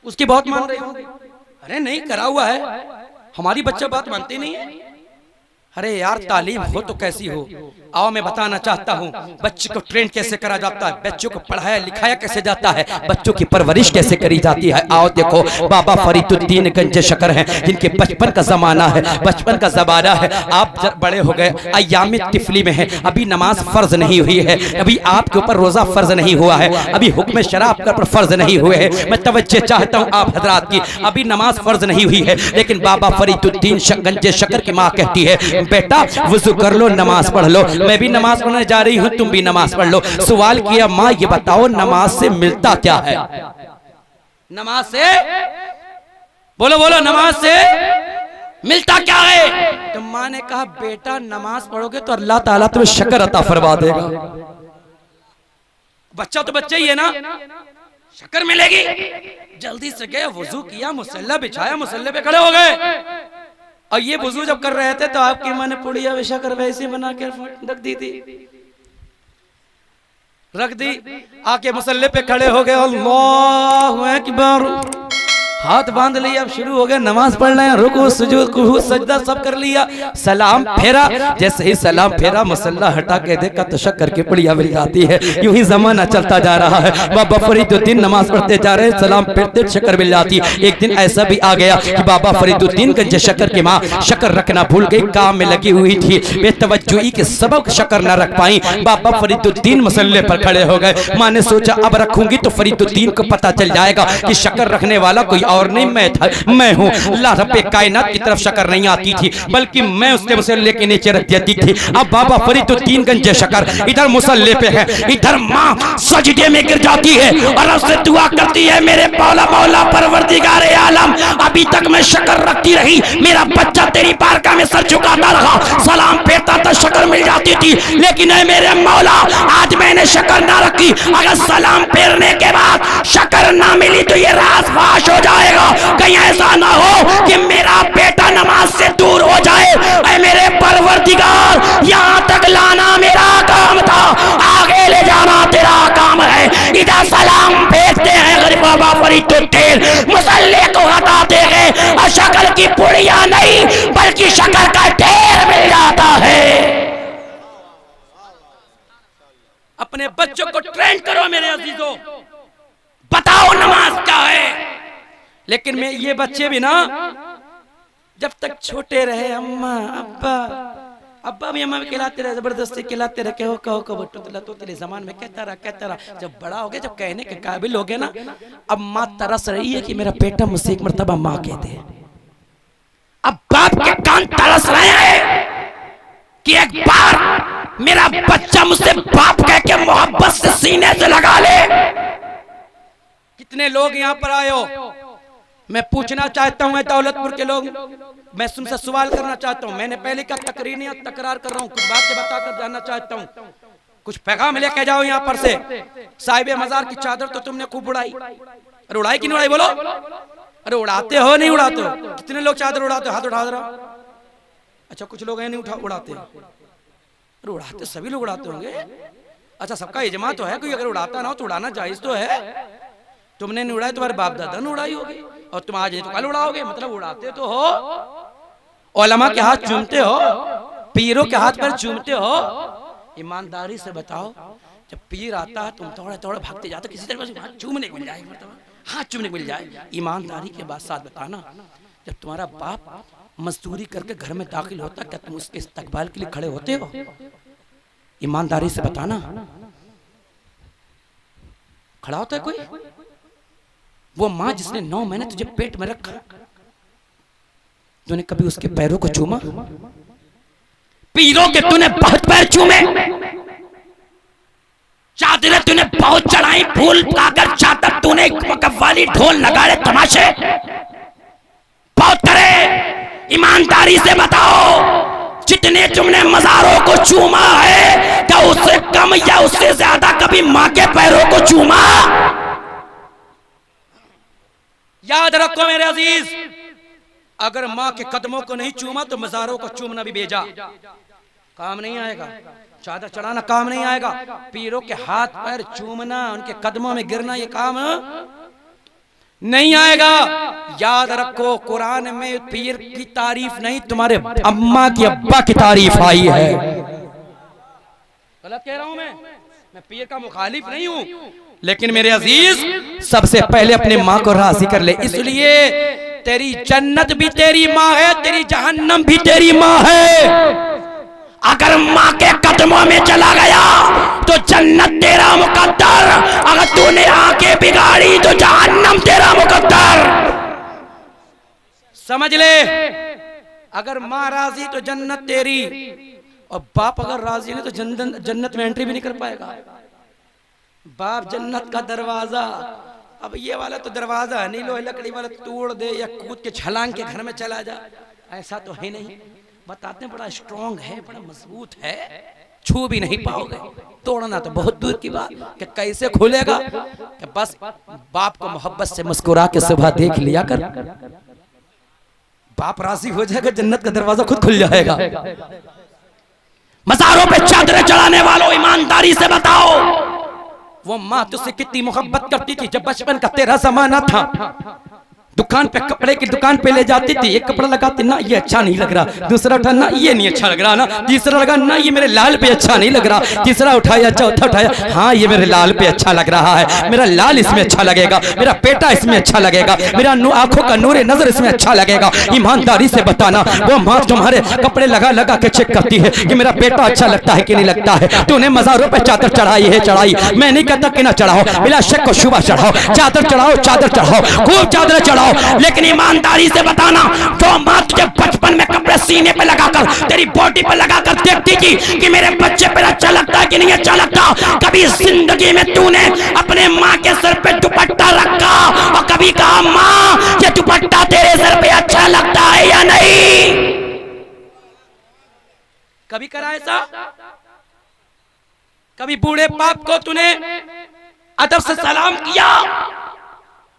उसकी बहुत मान रही होंगी। अरे नहीं, करा हुआ है, हमारी बच्चा बात मानती नहीं है। अरे यार, तालीम हो तो कैसी हो। आओ मैं बताना चाहता हूँ बच्चे को ट्रेन कैसे करा जाता है, बच्चों को पढ़ाया लिखाया कैसे जाता है, बच्चों की परवरिश कैसे करी जाती है। आओ देखो, बाबा फरीदुद्दीन गंज शकर हैं, जिनके बचपन का जमाना है, बचपन का जमाना है। आप बड़े हो गए, अय्याम तिफली में है, अभी नमाज फर्ज नहीं हुई है, अभी आपके ऊपर रोजा फर्ज नहीं हुआ है, अभी हुक्म शराब पर फर्ज नहीं हुए हैं। मैं तवज्जो चाहता हूँ आप हजरात की, अभी नमाज फर्ज नहीं हुई है, लेकिन बाबा फरीदुद्दीन गंज शकर की माँ कहती है बेटा वुजू कर लो, नमाज पढ़ लो। मैं भी नमाज पढ़ने जा रही हूँ, तुम भी नमाज पढ़ लो। सवाल किया, माँ ये बताओ नमाज से मिलता क्या है? नमाज से बोलो बोलो, नमाज से मिलता क्या है? तो माँ ने कहा बेटा नमाज पढ़ोगे तो अल्लाह ताला तुम्हें शक्र अता फरमा देगा। बच्चा तो बच्चा ही है ना, शक्र मिलेगी। जल्दी से गए, वुजू किया, मुसल्ला बिछाया, मुसल्ले पे खड़े हो गए। और ये वुजू जब कर रहे थे तो आपकी माँ ने पुड़िया विशा कर वैसे बना के रख दी थी, रख दी। आके मुसल्ले पे खड़े हो गए, अल्लाहु अकबर, हाथ बांध लिया, अब शुरू हो गया, नमाज पढ़ रहे हैं, रुकू सुजूद कुहू सजदा सब कर लिया, सलाम फेरा। जैसे ही सलाम फेरा, मुसल्ला हटा के देखा तो शक्कर की पुड़िया मिल जाती है। यूं ही जमाना चलता जा रहा है। बाबा फरीदुद्दीन नमाज पढ़ते जा रहे हैं, सलाम फेरते शक्कर मिल जाती है। एक दिन ऐसा भी आ गया कि बाबा फरीदुद्दीन गंज शक्कर की माँ शक्कर रखना भूल गई, काम में लगी हुई थी, बेतवज्जोई के सबक शक्कर न रख पाई। बाबा फरीदुद्दीन मुसल्ले पर खड़े हो गए। माँ ने सोचा अब रखूंगी तो फरीदुद्दीन को पता चल जाएगा कि शक्कर रखने वाला कोई और नहीं, मैं हूँ। अल्लाह रब्बे कायनात की तरफ शक्कर नहीं आती थी, बल्कि मैं उसके मुसल्ले के नीचे रख देती थी। अब बाबा फरीदुद्दीन गंज शक्कर इधर मुसल्ले पे है, इधर माँ सजदे में गिर जाती है और उससे दुआ करती है, मेरे मौला मौला परवरदिगार आलम, अभी तक मैं शक्कर रखती रही, मेरा बच्चा तेरी बारगाह में सर झुकाता रहा, सलाम फेरता तो शक्कर मिल जाती थी, लेकिन मेरे मौला आज मैंने शक्कर ना रखी, अगर सलाम फेरने के बाद शक्कर अगर ना मिली तो ये राज फाश हो जाएगा। कहीं ऐसा ना हो कि मेरा बेटा नमाज से दूर हो जाए। ऐ मेरे परवरदिगार, यहाँ तक लाना मेरा काम था, आगे ले जाना तेरा काम है। इधर सलाम भेजते हैं गरीब बाबा फरीद तो ढेर मुसल्ले को हटाते हैं और शक्ल की पुड़िया नहीं बल्कि शक्ल का ढेर मिल जाता है। अपने बच्चों को ट्रेन करो मेरे अजीजों, बताओ नमाज क्या है। लेकिन मैं ये बच्चे भी ना जब तक छोटे रहे, अम्मा अब्बा अब्बा भी अम्मा भी खिलाते रहे, जबरदस्ती खिलाते रहे, कहो कहो कहो तो तेरे जमान में कहता रहा। जब बड़ा हो गया, जब कहने के काबिल हो गए ना, अब माँ तरस रही है कि मेरा बेटा मुझसे एक मर्तबा माँ कह दे। अब बाप के कान तरस रहे हैं कि एक बार मेरा बच्चा मुझसे बाप कह के मोहब्बत से सीने से लगा ले। कितने लोग यहाँ पर आए हो, मैं पूछना चाहता हूँ दौलतपुर के लोग, मैं तुमसे सवाल करना चाहता हूँ। मैंने पहले का तकरीर नहीं तकरार कर रहा हूँ, कुछ बातें बताकर जानना चाहता हूँ, कुछ पैगाम लेके जाओ यहाँ पर से। साहिब मजार की चादर तो तुमने खूब उड़ाई, अरे उड़ाई की नहीं उड़ाई बोलो? अरे उड़ाते हो नहीं उड़ाते हो? कितने लोग चादर उड़ाते हो? हाथ उठा दो। अच्छा कुछ लोग नहीं उड़ाते। अरे उड़ाते सभी लोग उड़ाते होंगे। अच्छा सबका इजमा तो है, कोई अगर उड़ाता ना हो तो उड़ाना जायज तो है। तुमने नहीं उड़ाई, तुम्हारे बाप दादा ने उड़ाई होगी और तुम आज नहीं तो कल उड़ाओगे, मतलब उड़ाते तो हो। उलमा के हाथ चूमते हो, पीरों के हाथ पर चूमते हो। ईमानदारी से बताओ, जब पीर आता है तुम थोड़ा थोड़ा भागते जाते, किसी तरह हाथ चूमने को मिल जाए, मतलब हाथ चूमने को मिल जाए। ईमानदारी के बाद साथ बताना, जब तुम्हारा बाप मजदूरी करके घर में दाखिल होता, क्या तुम उसके इस्तकबाल के लिए खड़े होते हो? ईमानदारी से बताना, खड़ा होता है कोई? वो माँ जिसने 9 महीने तुझे पेट में रखा, तूने कभी उसके पैरों को चूमा? पीरों के तूने बहुत पैर चूमे, चादरें तूने बहुत चढ़ाई, फूल काकर चादर तूने कव्वाली ढोल नगाड़े तमाशे बहुत करे। ईमानदारी से बताओ, जितने तुमने मजारों को चूमा है, क्या उससे कम या उससे ज्यादा कभी माँ के पैरों को चूमा? याद रखो मेरे अजीज, अगर माँ के कदमों को नहीं चूमा तो मजारों को चूमना भी बेजा, काम नहीं आएगा। चादर चढ़ाना काम नहीं आएगा, पीरों के हाथ पैर चूमना, उनके कदमों में गिरना, ये काम नहीं आएगा। याद रखो, कुरान में पीर की तारीफ नहीं, तुम्हारे अम्मा की अब्बा की तारीफ आई है। गलत कह रहा हूं मैं पीर का मुखालिफ नहीं हूं, लेकिन मेरे अजीज सबसे पहले अपने माँ को राजी कर ले। इसलिए तेरी जन्नत भी तेरी माँ है, तेरी जहन्नम भी तेरी माँ है। अगर माँ के कदमों में चला गया तो जन्नत तेरा मुकद्दर, अगर तूने आंखें बिगाड़ी तो जहन्नम तेरा मुकद्दर। समझ ले, अगर माँ राजी तो जन्नत तेरी, और बाप अगर राजी नहीं तो जन्नत में एंट्री भी नहीं कर पाएगा। बाप जन्नत का दरवाजा, अब ये वाला तो दरवाजा नहीं, लो लकड़ी वाला तोड़ दे या कूद के छलांग के घर में चला जा, ऐसा तो है नहीं। बताते हैं बड़ा स्ट्रॉन्ग है, बड़ा मजबूत है, छू भी नहीं पाओगे। तोड़ना तो बहुत दूर की बात, कि कैसे खुलेगा? कि बस बाप को मोहब्बत से मुस्कुरा के सुबह देख लिया कर, बाप राजी हो जाएगा, जन्नत का दरवाजा खुद खुल जाएगा। मज़ारों पे चादरें चढ़ाने वालों, ईमानदारी से बताओ, वो माँ तुझसे कितनी मोहब्बत करती थी? जब बचपन का तेरा जमाना था, दुकान पे कपड़े की दुकान पे ले जाती थी, एक कपड़ा लगाती ना, ये अच्छा नहीं लग रहा, दूसरा उठा ना, ये नहीं अच्छा लग रहा ना, तीसरा लगा ना, ये मेरे लाल पे अच्छा नहीं लग रहा, तीसरा उठाया, चौथा उठाया, हाँ ये मेरे लाल पे अच्छा लग रहा है, मेरा लाल इसमें अच्छा लगेगा, मेरा पेटा इसमें अच्छा लगेगा, मेरा आंखों का नूर नजर इसमें अच्छा लगेगा। ईमानदारी से बताना, वो माँ तुम्हारे कपड़े लगा लगा के चेक करती है कि मेरा पेटा अच्छा लगता है कि नहीं लगता है। तूने मज़ारों पे चादर चढ़ाई है, चढ़ाई, मैं नहीं कहता कि ना चढ़ाओ, बिला शक को शुबा चढ़ाओ, चादर चढ़ाओ, चादर चढ़ाओ, खूब चादर चढ़ाओ, लेकिन ईमानदारी से बताना, जो माँ तुझे बचपन में कपड़े सीने पे लगाकर, तेरी बॉडी पे लगाकर देखती थी कि मेरे बच्चे पे अच्छा लगता है कि नहीं अच्छा लगता, कभी जिंदगी में तूने अपने माँ के सर पे दुपट्टा रखा और कभी कहा माँ ये दुपट्टा तेरे सर पे अच्छा लगता है या नहीं? कभी करा ऐसा? कभी बूढ़े बाप को तूने अदब से सलाम किया?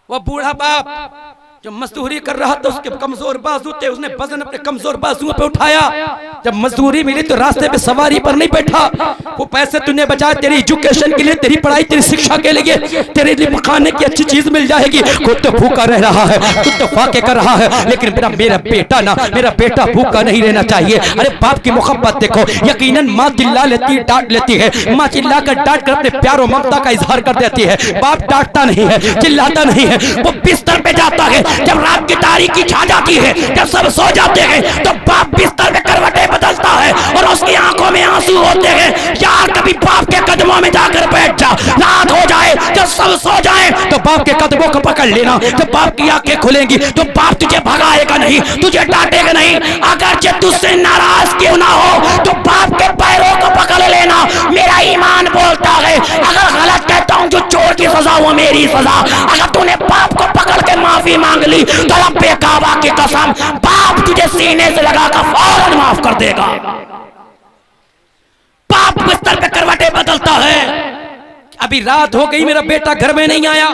वो बूढ़ा बाप जब मजदूरी कर रहा था, उसके कमजोर बाजू थे, उसने वजन अपने कमजोर बाजुओं पे उठाया। जब मजदूरी मिली तो रास्ते पे सवारी पर नहीं बैठा। वो पैसे तूने बचाए तेरी एजुकेशन के लिए, तेरी पढ़ाई, तेरी शिक्षा के लिए, तेरे लिए खाने की अच्छी चीज मिल जाएगी। खुद तो भूखा रह रहा है, खुद तो फाके कर रहा है, लेकिन मेरा बेटा भूखा नहीं रहना चाहिए। अरे बाप की मोहब्बत देखो, यकीनन माँ चिल्ला लेती, डांट लेती है। माँ चिल्ला कर डांट कर अपने प्यार और ममता का इजहार कर देती है। बाप डांटता नहीं है, चिल्लाता नहीं है, वो बिस्तर पे जाता है। जब रात की तारीकी छा जाती है, जब सब सो जाते हैं, तो बाप बिस्तर में करवटें बदलता है और उसकी आंखों में आंसू होते हैं। यार कभी बाप के कदमों में जाकर बैठ जा। रात हो जाए, जब सब सो जाए, तो बाप के कदमों को पकड़ लेना। जब बाप की आंखें खुलेंगी तो बाप तुझे भगाएगा नहीं, तुझे डांटेगा नहीं। अगर तुझसे नाराज क्यों ना हो तो बाप के पैरों को पकड़ लेना। मेरा ईमान बोलता है, अगर गलत कहता हूं जो चोर की सजा वो मेरी सजा। अगर तूने बाप को पकड़ के माफी मांग ली तो रब्बे काबा की कसम, बाप तुझे सीने से लगाकर फौरन माफ कर देगा। बाप बिस्तर पे करवटें बदलता है। अभी रात हो गई, मेरा बेटा घर में नहीं आया।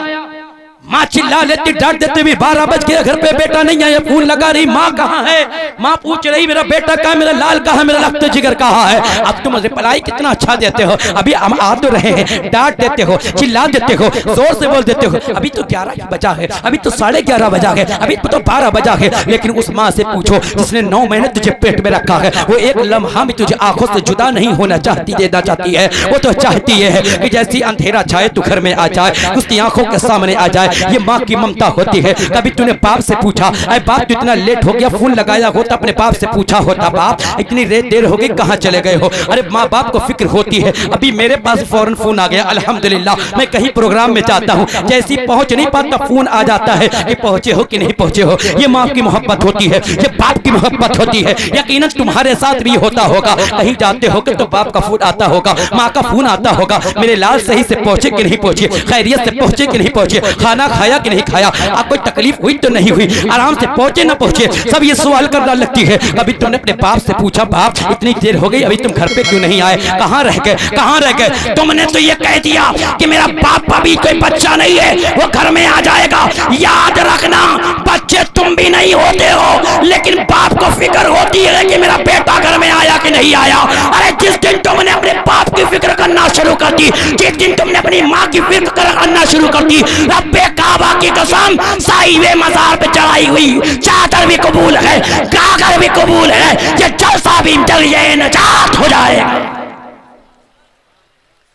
माँ चिल्ला लेती, डांट देती भी, 12 बज गए, घर पे बेटा नहीं आया। फोन लगा रही, माँ कहाँ है? माँ पूछ रही मेरा बेटा कहाँ, मेरा लाल कहाँ, मेरा रक्त जिगर कहाँ है? अब तुम रिप्लाई कितना अच्छा देते हो। अभी हम आ तो रहे हैं, डांट देते हो, चिल्ला देते हो, जोर से बोल देते हो। अभी तो 11 बजा है, अभी तो 11:30 बजा है, अभी तो 12 बजा है। लेकिन उस माँ से पूछो जिसने 9 महीने तुझे पेट में रखा है, वो एक लम्हा भी तुझे आंखों से जुदा नहीं होना देना चाहती है। वो तो चाहती है कि जैसी अंधेरा छाए तू घर में आ जाए, उसकी आंखों के सामने आ जाए। ये माँ की ममता होती है। कभी तूने बाप से पूछा, अरे बाप तू इतना लेट हो गया, फोन लगाया होता, अपने बाप से पूछा होता, बाप इतनी देर हो गई, कहाँ चले गए हो? अरे माँ बाप को फिक्र होती है। अभी मेरे पास फौरन फोन आ गया, अल्हम्दुलिल्लाह। मैं कहीं प्रोग्राम में जाता हूँ, जैसी पहुंच नहीं पाता फोन आ जाता है कि पहुंचे हो कि नहीं पहुंचे हो। ये माँ की मोहब्बत होती है, ये बाप की मोहब्बत होती है। यकीनन तुम्हारे साथ भी होता होगा, कहीं जाते हो तो बाप का फोन आता होगा, माँ का फोन आता होगा, मेरे लाल सही से पहुंचे कि नहीं पहुंचे, खैरियत से पहुंचे कि नहीं पहुंचे, खाना खाया कि नहीं खाया, आप कोई तकलीफ हुई तो नहीं हुई, आराम से पहुंचे ना पहुंचे, सब ये सवाल करना लगती है। कभी तुमने अपने बाप से पूछा, बाप इतनी देर हो गई, अभी तुम घर पे क्यों नहीं आए, कहाँ रह गए, कहाँ रह गए? तुमने तो ये कह दिया कि मेरा बाप अभी कोई बच्चा नहीं है, वो घर में आ जाएगा। याद रखना, बच्चे तुम भी नहीं होते हो, लेकिन बाप को फिक्र होती है कि मेरा बेटा घर में आया कि नहीं आया। अरे जिस दिन तुमने अपने बाप की फिक्र करना शुरू कर दी, जिस दिन तुमने अपनी माँ की फिक्र करना शुरू कर दी, रब्बे काबा की कसम, साहिबे मज़ार पे चढ़ाई हुई चादर भी कबूल है, गागर भी कबूल है, ये जलसा भी जलिए नजात हो जाएगा।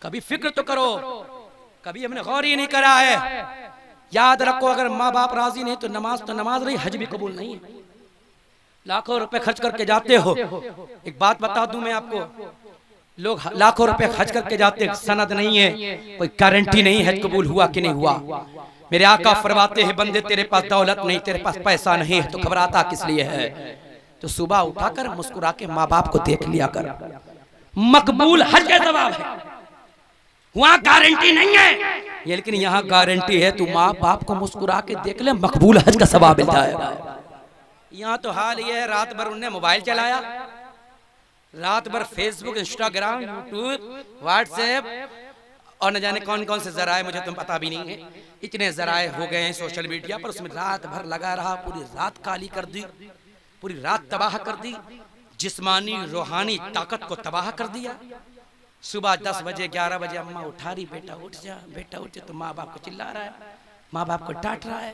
कभी फिक्र तो करो, कभी हमने गौर ही नहीं करा है। याद रखो, अगर माँ बाप राजी नहीं तो नमाज नहीं, हज भी कबूल नहीं है। लाखों रुपए खर्च करके जाते हो। एक बात बता दूं मैं आपको, लोग लाखों रुपए खर्च करके जाते, सनद नहीं है, कोई गारंटी नहीं है कबूल हुआ कि नहीं हुआ। मेरे आका फरमाते हैं, बंदे तेरे पास दौलत नहीं, तेरे पास पैसा नहीं है तो घबराता किस लिए है? तो सुबह उठाकर मुस्कुरा के माँ बाप को देख लिया कर, मकबूल हज का जवाब है। वहां गारंटी नहीं है, लेकिन यहाँ गारंटी है। तू माँ बाप को मुस्कुरा के देख ले, मकबूल हज का सवाब मिल जाएगा। यहाँ तो हाल ये है, रात भर उन्हें मोबाइल चलाया, रात भर फेसबुक, इंस्टाग्राम, यूट्यूब, व्हाट्सएप और न जाने कौन कौन से जराए, मुझे तो पता भी नहीं है। इतने जराए हो गए हैं सोशल मीडिया पर, उसमें रात भर लगा रहा, पूरी रात काली कर दी, पूरी रात तबाह कर दी, जिस्मानी रूहानी ताकत को तबाह कर दिया। सुबह 10 बजे 11 बजे अम्मा उठा रही, बेटा उठ जा, बेटा उठ जा, तो माँ बाप को चिल्ला रहा है, माँ बाप को डांट रहा है।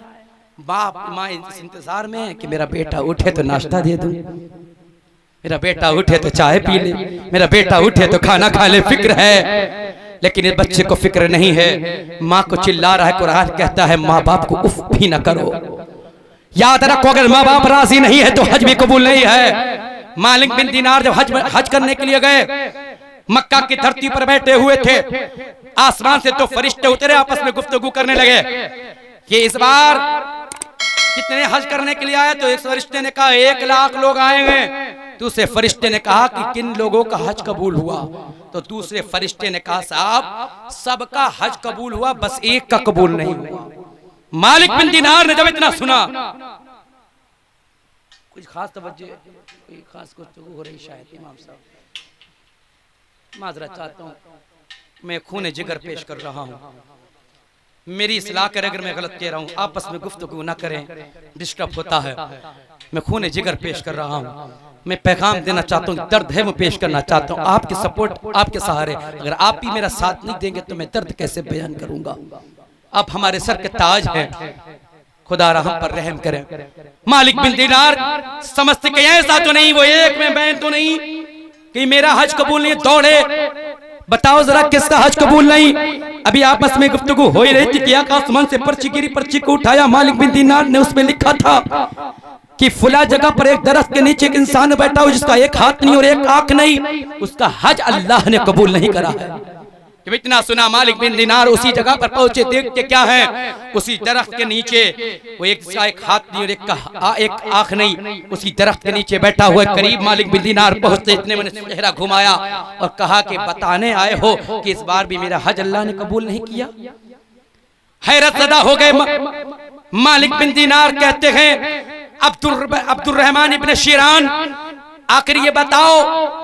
बाप माँ इस इंतजार में है कि मेरा बेटा उठे तो नाश्ता दे दूं, मेरा बेटा उठे तो चाय पी ले, मेरा बेटा उठे तो खाना खा ले, फिक्र है। लेकिन इस बच्चे को फिक्र नहीं है, माँ को चिल्ला रहा है। कुरान कहता है माँ बाप को उफ भी न करो। याद रखो, अगर माँ बाप राजी नहीं है तो हज भी कबूल नहीं है। मालिक बिन दिनार जब हज करने के लिए गए, मक्का की धरती पर बैठे हुए थे, आसमान से तो फरिश्ते उतरे, आपस में गुफ्तगू करने लगे कि इस बार कितने हज करने के लिए आए? तो एक फरिश्ते ने कहा 1 लाख लोग आएंगे। दूसरे फरिश्ते ने कहा कि किन लोगों का हज कबूल हुआ? तो दूसरे फरिश्ते ने कहा साहब सबका हज कबूल हुआ, बस एक का कबूल नहीं हुआ। मालिक बिन दिनार ने जब इतना सुना, कुछ खास तवज्जो, कोई खास गुफ्तगू हो रही शायद इमाम साहब, माजरत चाहता हूँ, मैं खून जिगर पेश कर रहा हूँ। मेरी इस्लाह करें अगर मैं गलत कह रहा हूँ, आपस में गुफ्तगू ना करें, डिस्टर्ब होता है। मैं खून जिगर पेश कर रहा हूँ, मैं पैगाम देना चाहता हूँ, दर्द है वो पेश करना चाहता हूँ। आपकी सपोर्ट, आपके सहारे, अगर आप भी मेरा साथ नहीं देंगे तो मैं दर्द कैसे बयान करूंगा। आप हमारे सर के ताज हैं, खुदा हम पर रहम करें। मालिक बिन दीनार समझते कि ऐसा तो नहीं, वो एक में बैन तो नहीं कि मेरा हज कबूल नहीं, दौड़े बताओ जरा किसका हज कबूल नहीं। अभी आपस में गुफ्तगू हो ही रही थी कि आसमान से पर्ची गिरी, पर्ची को उठाया मालिक बिन दीनार ने, उसमें लिखा था कि फुला जगह पर एक दरख्त के नीचे एक इंसान बैठा हो जिसका एक हाथ नहीं और एक आंख नहीं, उसका हज अल्लाह ने कबूल नहीं करा है। जब इतना सुना मालिक बिन दीनार उसी जगह पर पहुंचे, देखते क्या है उसी दरख्त के नीचे वो एक हाथ नहीं और एक आंख नहीं, उसी दरख्त के नीचे बैठा हुआ। करीब मालिक बिन दीनार पहुंचते, इतने मैंने चेहरा घुमाया और कहा कि बताने आए हो कि इस बार भी मेरा हज अल्लाह ने कबूल नहीं किया। हैरत ज़दा हो गए मालिक बिन दीनार। कहते हैं अब्दुल रहमान इब्न शिरान, आखिर ये बताओ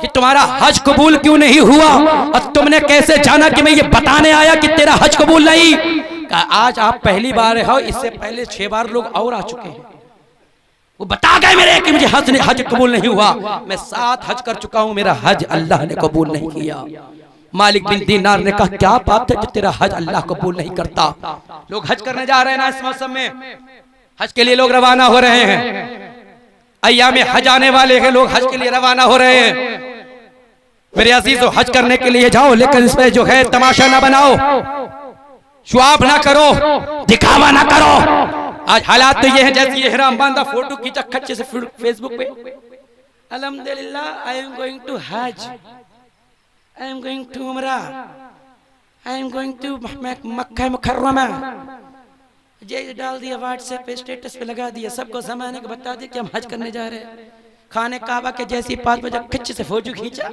कि तुम्हारा हज कबूल क्यों नहीं हुआ और तुमने कैसे जाना कि मैं ये बताने आया कि तेरा हज कबूल नहीं। आज आप पहली बार हो, इससे पहले 6 बार लोग और आ चुके हैं, वो बता गए मेरे कि मुझे हज कबूल नहीं हुआ। मैं 7 हज कर चुका हूं, मेरा हज अल्लाह ने कबूल नहीं किया। मालिक बिन दीनार ने कहा क्या बात है कि तेरा हज अल्लाह कबूल नहीं करता। लोग हज करने जा रहे हैं ना, इस मौसम में हज के लिए लोग रवाना हो रहे हैं, अय्याम हज आने वाले हैं, लोग हज के लिए रवाना हो रहे हैं। मेरे अजीजों, हज करने के लिए जाओ, लेकिन इसमें जो है तमाशा ना बनाओ, शुआब ना करो, दिखावा ना करो। आज हालात तो ये है जैसे इहराम बांधा, फोटो खींचा खच्चे से फेसबुक पे, अल्हम्दुलिल्लाह आई एम गोइंग टू हज, आई एम गोइंग टू उमरा, आई एम गोइंग टू मक्का मुकर्रमा, ये डाल दिया व्हाट्सएप पे, स्टेटस पे लगा दिया, सबको जमाने को बता दिया कि हम हज करने जा रहे हैं। खाने काबा के जैसी 5 बजे खिच्च से फोटो खींचा,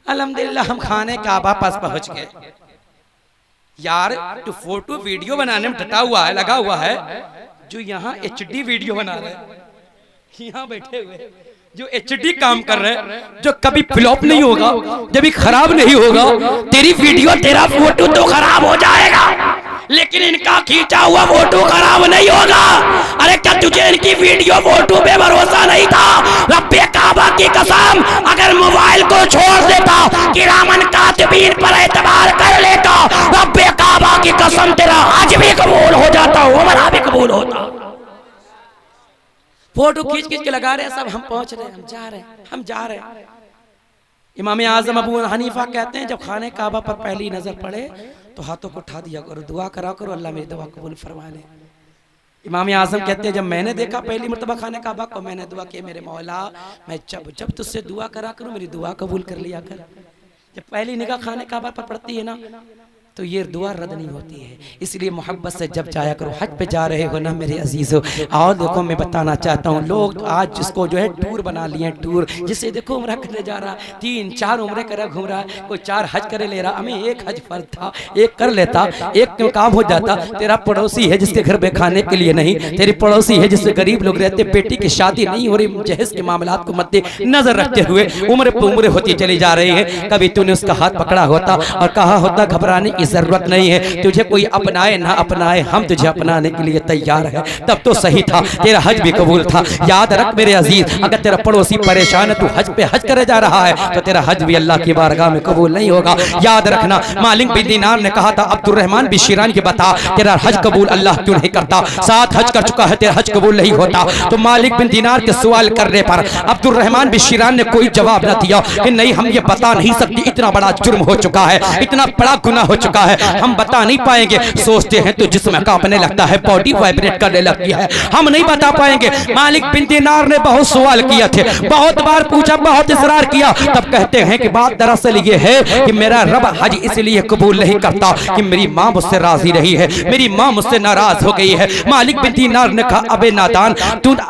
अल्हम्दुलिल्लाह हम खाने काबा पास पहुंच गए। यार तो फोटो वीडियो बनाने में डटा हुआ है, लगा हुआ है, जो यहाँ HD वीडियो बना रहे हैं, यहाँ बैठे हुए जो HD काम कर रहे हैं, जो कभी फ्लॉप नहीं होगा, जब खराब नहीं होगा, तेरी वीडियो तेरा फोटो तो खराब हो जाएगा, लेकिन इनका खींचा हुआ फोटो खराब नहीं होगा। अरे क्या तुझे इनकी वीडियो फोटो पे भरोसा नहीं था? रब्बे काबा की कसम, अगर मोबाइल को छोड़ देता, किरामन कातिबीन पर एतबार कर लेता, रब्बे काबा की कसम तेरा हज भी कबूल हो जाता, उमरा भी कबूल होता। फोटो खींच खींच के लगा रहे हैं सब, हम पहुंच रहे हैं, हम जा रहे हैं, हम जा रहे हैं। इमाम आज़म अबू हनीफा कहते हैं जब खाने काबा पर पहली नजर पड़े तो हाथों को उठा दिया करो, दुआ करा करो, अल्लाह मेरी दुआ कबूल फरमा ले। इमाम आज़म कहते हैं जब मैंने देखा पहली मर्तबा खाने काबा को, मैंने दुआ की मेरे मौला, मैं जब जब तुझसे दुआ करा करूं मेरी दुआ कबूल कर लिया कर। जब पहली निगाह खाने काबा पर पड़ती है ना तो ये दुआ रद्द नहीं होती है। इसलिए मोहब्बत से जब जाया करो। हज पे जा रहे हो ना मेरे अजीजों, और देखो मैं बताना चाहता हूँ, लोग आज जिसको जो है टूर बना लिए, टूर जिसे देखो उम्रा करने जा रहा, 3-4 उम्रे कर घूम रहा, कोई 4 हज करे ले रहा। हमें 1 हज फर्ज था, 1 कर लेता, 1 क्यों काम हो जाता। तेरा पड़ोसी है जिसके घर में खाने के लिए नहीं, तेरी पड़ोसी है जिससे गरीब लोग रहते, बेटी की शादी नहीं हो रही, जहेज के मामलात को मद्दे नजर रखते हुए उम्र पे उम्र होती चली जा रही है। कभी तूने उसका हाथ पकड़ा होता और कहा होता घबराने की जरूरत नहीं है, तुझे कोई अपनाए ना अपनाए, हम तुझे अपनाने के लिए तैयार है, तब तो सही था, तेरा हज भी कबूल था। याद रख मेरे अजीज, अगर तेरा पड़ोसी परेशान है, तू हज पे हज करे जा रहा है, तो तेरा हज भी अल्लाह की बारगाह में कबूल नहीं होगा। याद रखना, मालिक बिन दीनार ने कहा था अब्दुल रहमान बिन शिरान के बता तेरा हज कबूल अल्लाह क्यों नहीं करता? 7 हज कर चुका है, तेरा हज कबूल नहीं होता। तो मालिक बिन दीनार के सवाल करने पर अब्दुल रहमान बिन शिरान ने कोई जवाब न दिया कि नहीं हम ये बता नहीं सकते, इतना बड़ा जुर्म हो चुका है, इतना बड़ा गुनाह हो चुका है, हम बता नहीं पाएंगे। सोचते हैं तो जिस्म कांपने लगता है, बॉडी वाइब्रेट करने लगती है, हम नहीं बता पाएंगे। मालिक बिन दीनार ने बहुत सवाल किए थे, बहुत बार पूछा, बहुत इसरार किया, तब कहते हैं कि बात दरअसल ये है कि मेरा रब हज इसलिए कबूल नहीं करता कि मेरी माँ मुझसे राजी रही है, मेरी माँ मुझसे नाराज हो गई है। मालिक बिन दीनार ने कहा अबे नादान,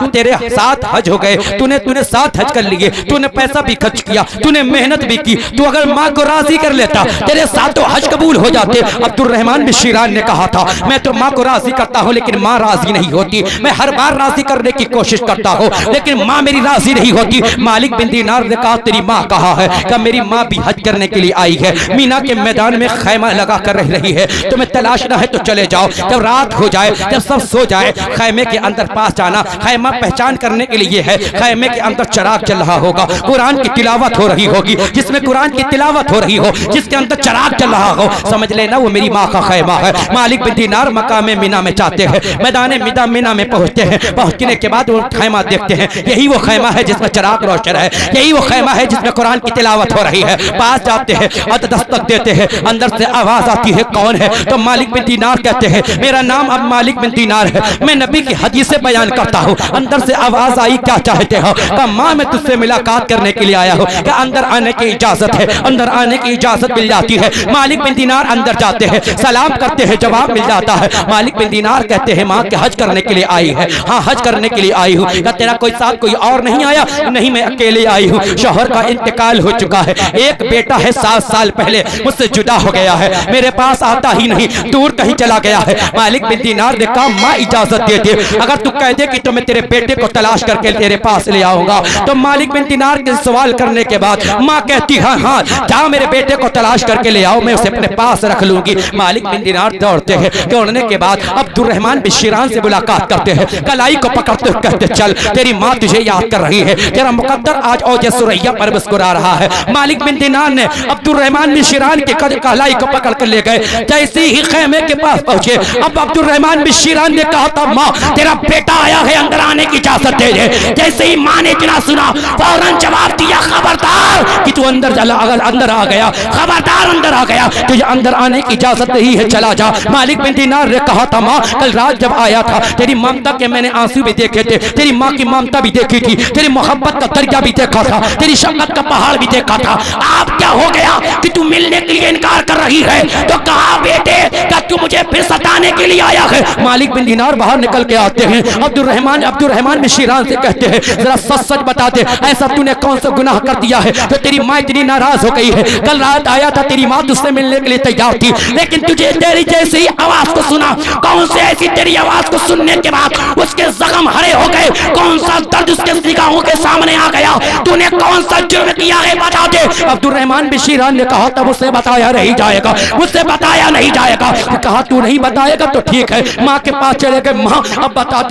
तेरे 7 हज हो गए, तूने 7 हज कर लिए, तूने पैसा भी खर्च किया, तूने मेहनत भी की, तू अगर माँ को राजी कर लेता तेरे 7 हज कबूल हो हो जाते। अब्दुर्रहमान बिन शिरान ने कहा था, मैं तो माँ को राजी करता हूँ लेकिन माँ राजी नहीं होती। मैं हर बार राजी करने की कोशिश करता हूँ लेकिन माँ मेरी राजी नहीं होती। मालिक बिन दीनार ने कहा, तेरी माँ कहाँ है? कहा, मेरी माँ भी हज करने के लिए आई है, मीना के मैदान में खैमा लगा कर रह रही है, तुम्हें तलाशना है तो चले जाओ। जब रात हो जाए, जब सब सो जाए, खैमे के अंदर पास जाना। खैमा पहचान करने के लिए है, खैमे के अंदर चराग जल रहा होगा, कुरान की तिलावत हो रही होगी। जिसमें कुरान की तिलावत हो रही हो, जिसके अंदर चराग जल रहा हो, समझ लेना वो मेरी माँ का खैमा है। मालिक बिन दीनार मकाम मीना में जाते हैं, मैदान मीना में पहुंचते हैं। पहुंचने के बाद वो खैमा देखते हैं, यही वो खैमा है जिसमें चराग रोशन है, यही वो खैमा है जिसमें कुरान की तिलावत हो रही है। पास जाते हैं, दस्तक देते हैं, अंदर से आवाज आती है, कौन है? तो मालिक बिन दीनार कहते हैं, मेरा नाम अब मालिक बिन दीनार है, मैं नबी की हदीसें बयान करता हूँ। अंदर से आवाज आई, क्या चाहते हो? कहा, माँ मैं तुझसे मुलाकात करने के लिए आया हूँ, क्या अंदर आने की इजाजत है? अंदर आने की इजाजत मिल जाती है। मालिक बिन दीनार अंदर जाते हैं, सलाम करते हैं, जवाब मिल जाता है। मालिक बिन दीनार कहते हैं, माँ के हज करने के लिए आई है? हाँ हज करने के लिए आई हूँ। क्या तेरा कोई साथ कोई और नहीं आया? नहीं मैं अकेले आई हूँ, शौहर का इंतकाल हो चुका है, एक बेटा है 7 साल पहले मुझसे जुदा हो गया है, मेरे पास आता ही नहीं, दूर कहीं चला गया है। मालिक बिन दीनार ने कहा, माँ इजाजत दे दे, अगर तू कह दे कि तो मैं तेरे बेटे को तलाश करके तेरे पास ले आऊंगा। तो मालिक बिन दीनार के सवाल करने के बाद माँ कहती, हाँ हाँ जाओ मेरे बेटे को तलाश करके ले आओ, मैं उसे अपने पास रख लूंगी। मालिक बिन दीनार दौड़ते हैं, दौड़ने के बाद अब्दुर्रहमान बिन शिरान से मुलाकात करते हैं, कलाई को पकड़ते कहते, चल तेरी माँ तुझे याद कर रही है, तेरा मुकद्दर आज औजे सुरैया पर मुस्कुरा रहा है। मालिक बिन दीनार ने अब्दुर्रहमान बिन शिरान के कलाई को पकड़ कर ले गए। जैसे ही खैमे के पास पहुंचे, अब अब्दुर्रहमान बिन शिरान ने कहा था, माँ तेरा बेटा आया है, अंदर आने की इजाजत दे दे। जैसे ही माँ ने इतना सुना, फौरन जवाब दिया, खबरदार कि तू अंदर आ गया, खबरदार अंदर आ गया, तुझे अंदर आने की इजाजत नहीं है, चला जा। मालिक बिन दीनार ने कहा था, माँ कल रात जब आया था, तेरी ममता के मैंने आंसू भी देखे थे, तेरी माँ की ममता भी देखी थी, तेरी मोहब्बत का दरिया भी देखा था, तेरी शफकत का पहाड़ भी देखा था। आप क्या हो गया कि तू मिलने के लिए इनकार कर रही है? तो कहा, बेटे क्या तू मुझे फिर सताने के लिए आया है? मालिक बिन दीनार बाहर निकल के आते हैं, अब्दुर्रहमान बिन शिरान से कहते हैं, जरा सच सच बता दे, ऐसा तूने कौन सा गुनाह कर दिया है तो तेरी माँ इतनी नाराज हो गई है? कल रात आया था, तेरी माँ तुझसे मिलने के लिए तैयार थी, लेकिन तुझे तेरी जैसे ही आवाज को सुना, कौन से ऐसी तेरी आवाज को सुनने के बाद उसके जख्म हरे हो गए, कौन सा दर्द उसके निगाहों के सामने आ गया? तूने कौन सा जुर्म किया है, बता दे। अब्दुर्रहमान बिन शिरान ने कहा था, मुझसे बताया नहीं जाएगा, मुझसे बताया नहीं जाएगा। कहा, तू नहीं बताएगा तो ठीक है। माँ के पास चले गए, माँ अब बता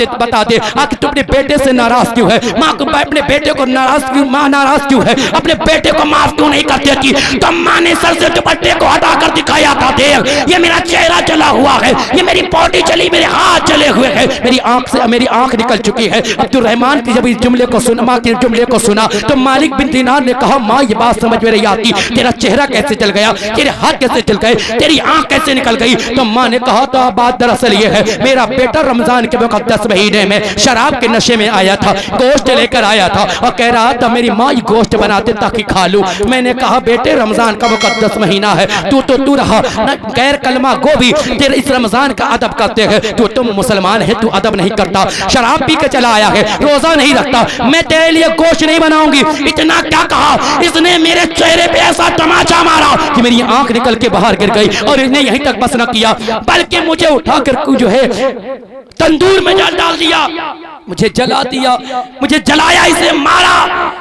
दे आखिर तू अपने बेटे से नाराज क्यों है? माँ को अपने बेटे को नाराज क्यों, माँ नाराज क्यों है? अपने बेटे को माफ क्यों नहीं कर देती? तो माँ ने सर से दुपट्टे को हटा कर दिखाया था, देख ये मेरा चेहरा जला हुआ है, ये मेरी बॉडी जली, मेरे हाथ जले हुए हैं, मेरी आंख निकल चुकी है। अब्दुर्रहमान की जब इस जुमले को सुना, माँ के जुमले को सुना, तो मालिक बिन दीनार ने कहा, माँ ये बात समझ में नहीं आती, तेरा चेहरा कैसे जल गया, तेरे हाथ कैसे जल गए, तेरी आंख कैसे निकल गई? तो माँ ने कहा, तो बात दरअसल ये है, मेरा बेटा रमजान के मुकद्दस महीने में शराब के नशे में आया था, गोश्त लेकर आया था और कह रहा था, मेरी माँ ये गोश्त बनाते ताकि खा लूं। मैंने कहा, बेटे रमजान का मुकद्दस महीना है, तू रहा गैर कलमा गो भी तेरे इस रमजान का अदब करते हैं, तुम मुसलमान है, तू अदब नहीं करता, शराब पी के चला आया है, रोजा नहीं रखता, मैं तेरे लिए गोश्त नहीं बनाऊंगी। इतना क्या कहा, इसने मेरे चेहरे पे ऐसा तमाचा मारा कि मेरी आंख निकल के बाहर गिर गई, और इसने यहीं तक बस न किया बल्कि मुझे उठाकर जो है तंदूर में डाल दिया, मुझे जला दिया, मुझे जलाया, इसे मारा।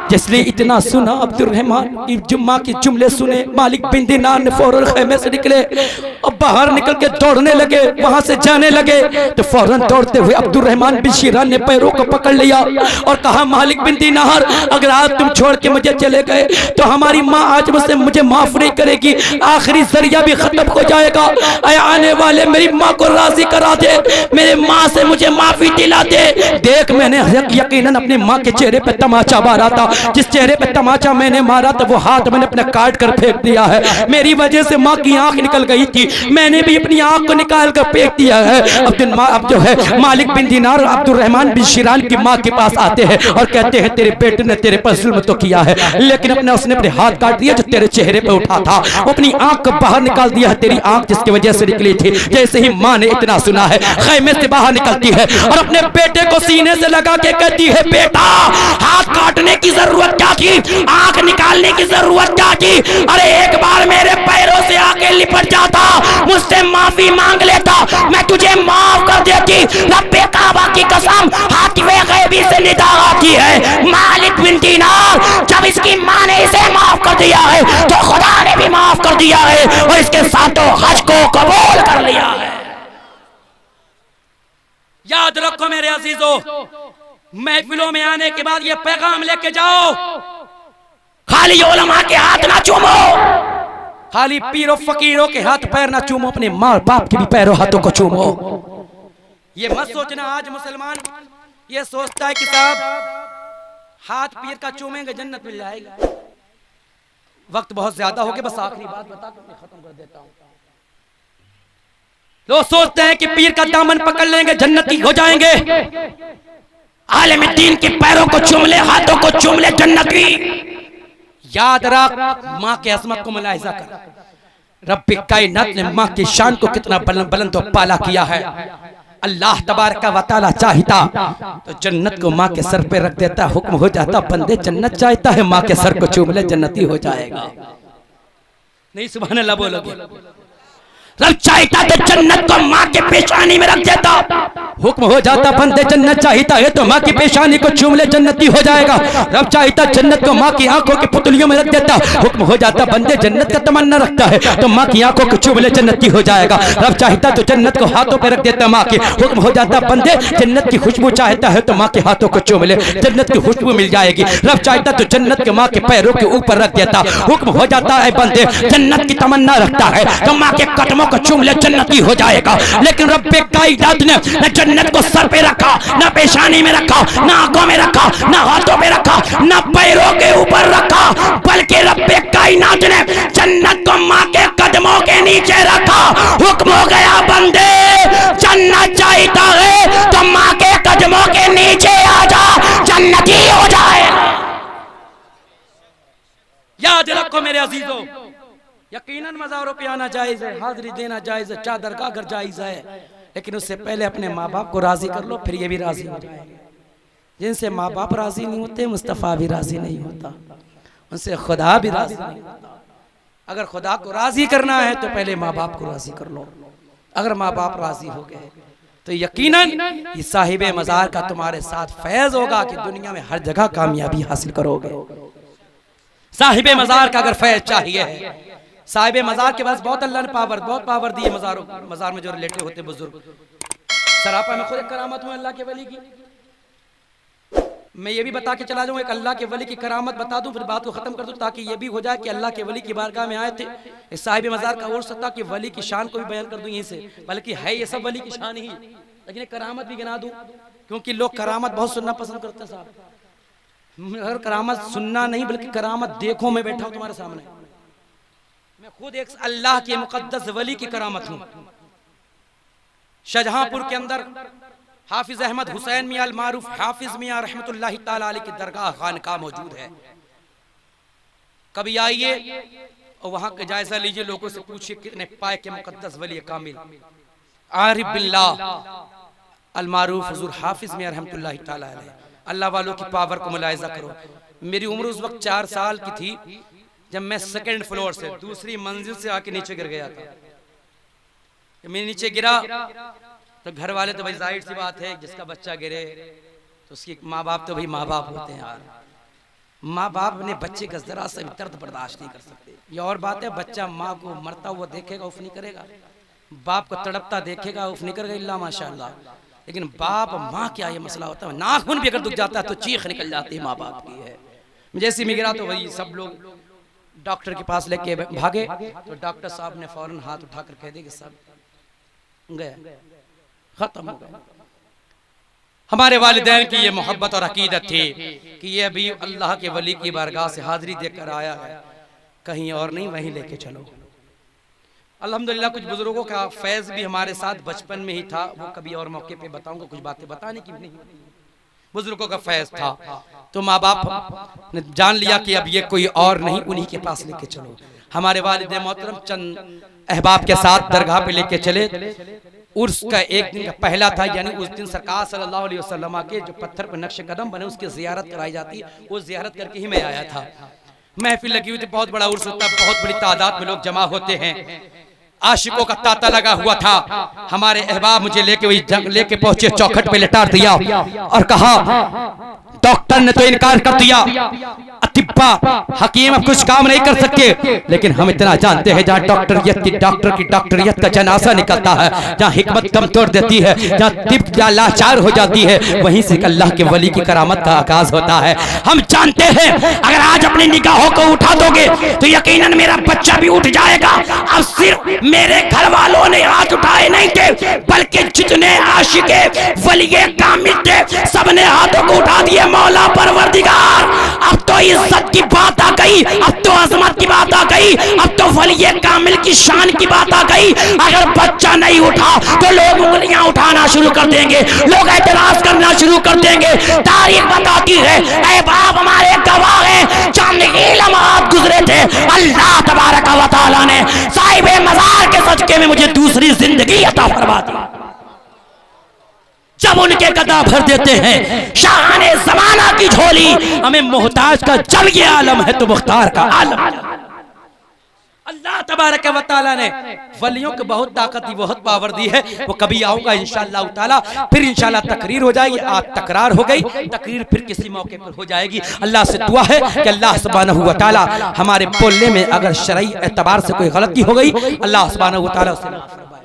जिसने इतना सुना, अब्दुर्रहमान की जुम्मा के जुमले सुने, मालिक बिन दीनार ने फौरन खैमे से निकले और बाहर निकल के दौड़ने लगे, वहां से जाने लगे। तो फौरन दौड़ते हुए अब्दुर्रहमान बिन शिरान ने पैरों को पकड़ लिया और कहा, मालिक बिन दीनार अगर आज तुम छोड़ के मुझे चले गए तो हमारी माँ आज मुझे माफ नहीं करेगी, आखिरी जरिया भी खत्म हो जाएगा। आने वाले मेरी माँ को राजी करा दे, मेरे माँ से मुझे माफी दिला दे। देख मैंने यकीनन अपने माँ के चेहरे पे तमाचा मारा था, जिस चेहरे पे तमाचा मैंने मारा था वो हाथ मैंने अपने काट कर फेंक दिया है, मेरी वजह से माँ की आंख निकल गई थी, मैंने भी अपनी आंख को निकाल कर फेंक दिया है। अब जो है मालिक बिन दीनार अब्दुर्रहमान बिन शिरान की माँ के पास आते हैं और कहते हैं, तेरे बेटे ने तेरे पर जुल्म तो किया है, लेकिन उसने अपने हाथ काट दिया जो तेरे चेहरे पे उठा था, वो अपनी आंख को बाहर निकाल दिया है, तेरी आंख जिसकी वजह से निकली थी। जैसे ही माँ ने इतना सुना है, खैमे से बाहर निकलती है और अपने बेटे को सीने से लगा के कहती है, बेटा हाथ काटने की जरूरत क्या थी, आंख निकालने की जरूरत क्या थी? अरे एक बार मेरे पैरों से आके आके लिपट जाता, मुझसे माफी मांग लेता, मैं तुझे माफ कर देती। रब्बे काबा की कसम, हातिफे गैबी से निदा आती है, मालिक बिन दीनार, जब इसकी माँ ने इसे माफ कर दिया है तो खुदा ने भी माफ कर दिया है और इसके साथों हज को कबूल कर लिया है। याद रखो मेरे अजीजों, महफिलों में आने के बाद ये पैगाम लेके जाओ, खाली उलमा के हाथ ना चूमो, खाली पीरों फकीरों के हाथ पैर ना चूमो, अपने माँ बाप के भी पैरों हाथों को चूमो। ये मत सोचना आज मुसलमान ये सोचता है कि साहब हाथ पीर का चूमेंगे जन्नत मिल जाएगी। वक्त बहुत ज्यादा हो गया, बस आखिरी बात बता के खत्म कर देता हूं। लोग सोचते हैं कि पीर का दामन पकड़ लेंगे जन्नती हो जाएंगे, आलिम दीन के पैरों को चूम ले, हाथों को चूम ले, जन्नती। याद रख, माँ के अजमत को मुलाहिजा कर, रब्बे कायनात ने माँ की शान को कितना बुलंद और पाला किया है। अल्लाह तबारक व तआला चाहता तो जन्नत को माँ के सर पे रख देता, हुक्म हो जाता, बंदे जन्नत चाहता है माँ के सर को चूम ले, जन्नती हो जाएगा। नहीं सुभान अल्लाह बोलोगे? रब चाहता तो जन्नत को माँ के पेशानी में रख देता, हुक्म हो जाता, बंदे जन्नत चाहता है तो माँ की पेशानी को चूम ले, जन्नती हो जाएगा। रब चाहता जन्नत को माँ की आंखों की पुतलियों में रख देता, हुक्म हो जाता, बंदे जन्नत का तमन्ना रखता है तो माँ की आंखों को चूम ले, जन्नती हो जाएगा। रब चाहता तो जन्नत को हाथों पे रख देता माँ के, हुक्म हो जाता, बंदे जन्नत की खुशबू चाहता है तो माँ के हाथों को चूम ले, जन्नत की खुशबू मिल जाएगी। रब चाहता तो जन्नत के माँ के पैरों के ऊपर रख देता, हुक्म हो जाता है, बंदे जन्नत की तमन्ना रखता है तो माँ के कदमों को चूम ले, जन्नती हो जाएगा। लेकिन रब्बे कायनात ने न जन्नत को सर पे रखा, न पेशानी में रखा, न आंखों में रखा, न हाथों में रखा, न पैरों के ऊपर रखा, बल्कि रब्बे कायनात ने जन्नत को माँ के कदमों के नीचे रखा। हुक्म हो गया, बंदे जन्नत चाहता है तो माँ के कदमों के नीचे आ जा, जन्नती हो जाएगा। याद रखो मेरे अजीजों, यकीनन मज़ारों पे आना जायज़ है, हाज़िरी देना जायज़ है, चादर का घर जायज़ है, लेकिन उससे पहले अपने माँ बाप को राज़ी कर लो, फिर ये भी राज़ी हो जाएंगे। जिनसे माँ बाप राज़ी नहीं होते, मुस्तफ़ा भी राज़ी नहीं होता, उनसे खुदा भी राज़ी नहीं होता। अगर खुदा को राज़ी करना है तो पहले माँ बाप को राज़ी कर लो। अगर माँ बाप राज़ी हो गए तो यकीनन ये साहिबे मज़ार का तुम्हारे साथ फैज़ होगा कि दुनिया में हर जगह कामयाबी हासिल करोगे। साहिबे मज़ार का अगर फैज़ चाहिए, साहिबे मज़ार के पास बहुत अल्लाह ने बहुत पावर दी है। मज़ार में जो लेटे होते बुजुर्ग, सरापा में खुद एक करामत हूँ अल्लाह के वली की। मैं ये भी बता के चला जाऊँ, एक अल्लाह के वली की करामत बता दूं, फिर बात को खत्म कर दूं, ताकि ये भी हो जाए कि अल्लाह के वली की बारगाह में आए थे। इस साहिबे मज़ार का और सत्ता कि वली की शान को भी बयान कर दूं यहीं से, बल्कि है ये सब वली की शान ही, लेकिन एक करामत भी गिना दूं, क्योंकि लोग करामत बहुत सुनना पसंद करते हैं साहब। अगर करामत सुनना नहीं बल्कि करामत देखो, मैं बैठा हूँ तुम्हारे सामने, मैं खुद एक अल्लाह के मुकद्दस वली की करामत हूँ। शाहजहांपुर के अंदर हाफिज अहमद हुसैन मियां अल मारूफ हाफिज मियां रहमतुल्लाहि ताला अलैह की दरगाह खानकाह मौजूद है। कभी आइए और वहां का जायजा लीजिए, लोगों से पूछिए कितने पाए के मुकद्दस वली कामिल आरिफ बिल्लाह अल मारूफ हुजूर हाफिज मियां रहमतुल्लाहि ताला अलैह, अल्लाह वालों की पावर को मुलाहिजा करो। मेरी उम्र उस वक्त 4 साल की थी जब मैं सेकंड फ्लोर से दूसरी मंजिल से आके नीचे गिर गया था। मैं नीचे गिरा तो घर वाले तो भाई जाहिर सी बात है, जिसका बच्चा गिरे तो उसकी माँ बाप तो भाई माँ बाप होते हैं यार। माँ बाप अपने बच्चे का जरा सा भी दर्द बर्दाश्त नहीं कर सकते। ये और बात है, बच्चा माँ को मरता हुआ देखेगा उफ नहीं करेगा, बाप को तड़पता देखेगा उफ नहीं करेगा, इल्ला माशाअल्लाह। लेकिन बाप माँ क्या ये मसला होता है, नाखून भी अगर दुख जाता है तो चीख निकल जाती है, माँ बाप की है। जैसे मैं गिरा तो वही सब लोग डॉक्टर के पास लेके भागे, तो डॉक्टर साहब ने फौरन हाथ उठाकर कह दिया कि सब गया, खत्म हो गया। हमारे वालिदैन की ये मोहब्बत और अकीदत थी कि ये अभी अल्लाह के वली की बारगाह से हाजिरी देकर आया है, कहीं और नहीं वहीं लेके चलो। अल्हम्दुलिल्लाह कुछ बुजुर्गों का फैज़ भी हमारे साथ बचपन में ही था, वो कभी और मौके पे बताऊंगा, कुछ बातें बताने की नहीं। बुजुर्गों का फैज़ था तो माँ बाप ने जान लिया कि अब ये कोई और नहीं, उन्हीं के पास लेके चलो। हमारे वालिद मोहतरम चंद अहबाब के साथ दरगाह पे लेके चले। उर्स का एक दिन का पहला था, यानी उस दिन सरकार सल्लल्लाहु अलैहि वसल्लम के जो पत्थर पर नक्श कदम बने उसकी ज़ियारत कराई जाती है, वो ज़ियारत करके ही मैं आया था। महफिल लगी हुई थी, बहुत बड़ा उर्स होता है, बहुत बड़ी तादाद में लोग जमा होते हैं। आशिकों का तांता लगा हुआ था। हमारे अहबाब मुझे लेके पहुंचे, चौखट पे लिटा दिया और कहा डॉक्टर ने तो इनकार कर दिया, अतिब्बा हकीम अब कुछ काम नहीं कर सकते, लेकिन हम इतना जानते हैं जहाँ डॉक्टरियत की डॉक्टरियत का जनाजा निकलता है, जहाँ हिकमत दम तोड़ देती है, जहाँ तिब लाचार हो जाती है, वहीं से अल्लाह के वली की करामत का आगाज होता है। हम जानते हैं अगर आज अपनी निगाहों को उठा दोगे तो यकीनन मेरा बच्चा भी उठ जाएगा। अब सिर्फ मेरे घर वालों ने हाथ उठाए नहीं थे, बल्कि जितने आशिके वलिये कामिल थे सबने हाथों को उठा दिए। मौला परवरदिगार, अब तो इज्जत की बात आ गई, अब तो अजमत की बात आ गई, अब तो वलिये कामिल की शान की बात आ गई। अगर बच्चा नहीं उठा तो लोग उंगलियां उठाना शुरू कर देंगे, लोग एतराज करना शुरू कर देंगे। तारीख बताती है, ऐ बाप हमारे गवाह हैं, सामने लम्हात गुजरे थे, अल्लाह तबारक व तआला ने साहिबे मज़ार के सदके में मुझे दूसरी जिंदगी अता फरमा दी। जब उनके कदम भर देते हैं शाहाने ज़माना की झोली, हमें मोहताज का जब ये आलम है तो मुख्तार का आलम। अल्लाह तबारक व तआला ने वलियों को बहुत ताकत दी, बहुत पावर दी है। वो कभी आऊंगा इंशाअल्लाह ताला, फिर इंशाअल्लाह तकरीर हो जाएगी। आज तकरार हो गई, तकरीर फिर किसी मौके पर हो जाएगी। अल्लाह से दुआ है कि अल्लाह सुब्हानहू व तआला हमारे बोलने में अगर शरई एतबार से कोई गलती हो गई, अल्लाह सुब्हानहू व तआला उसे माफ फरमाए।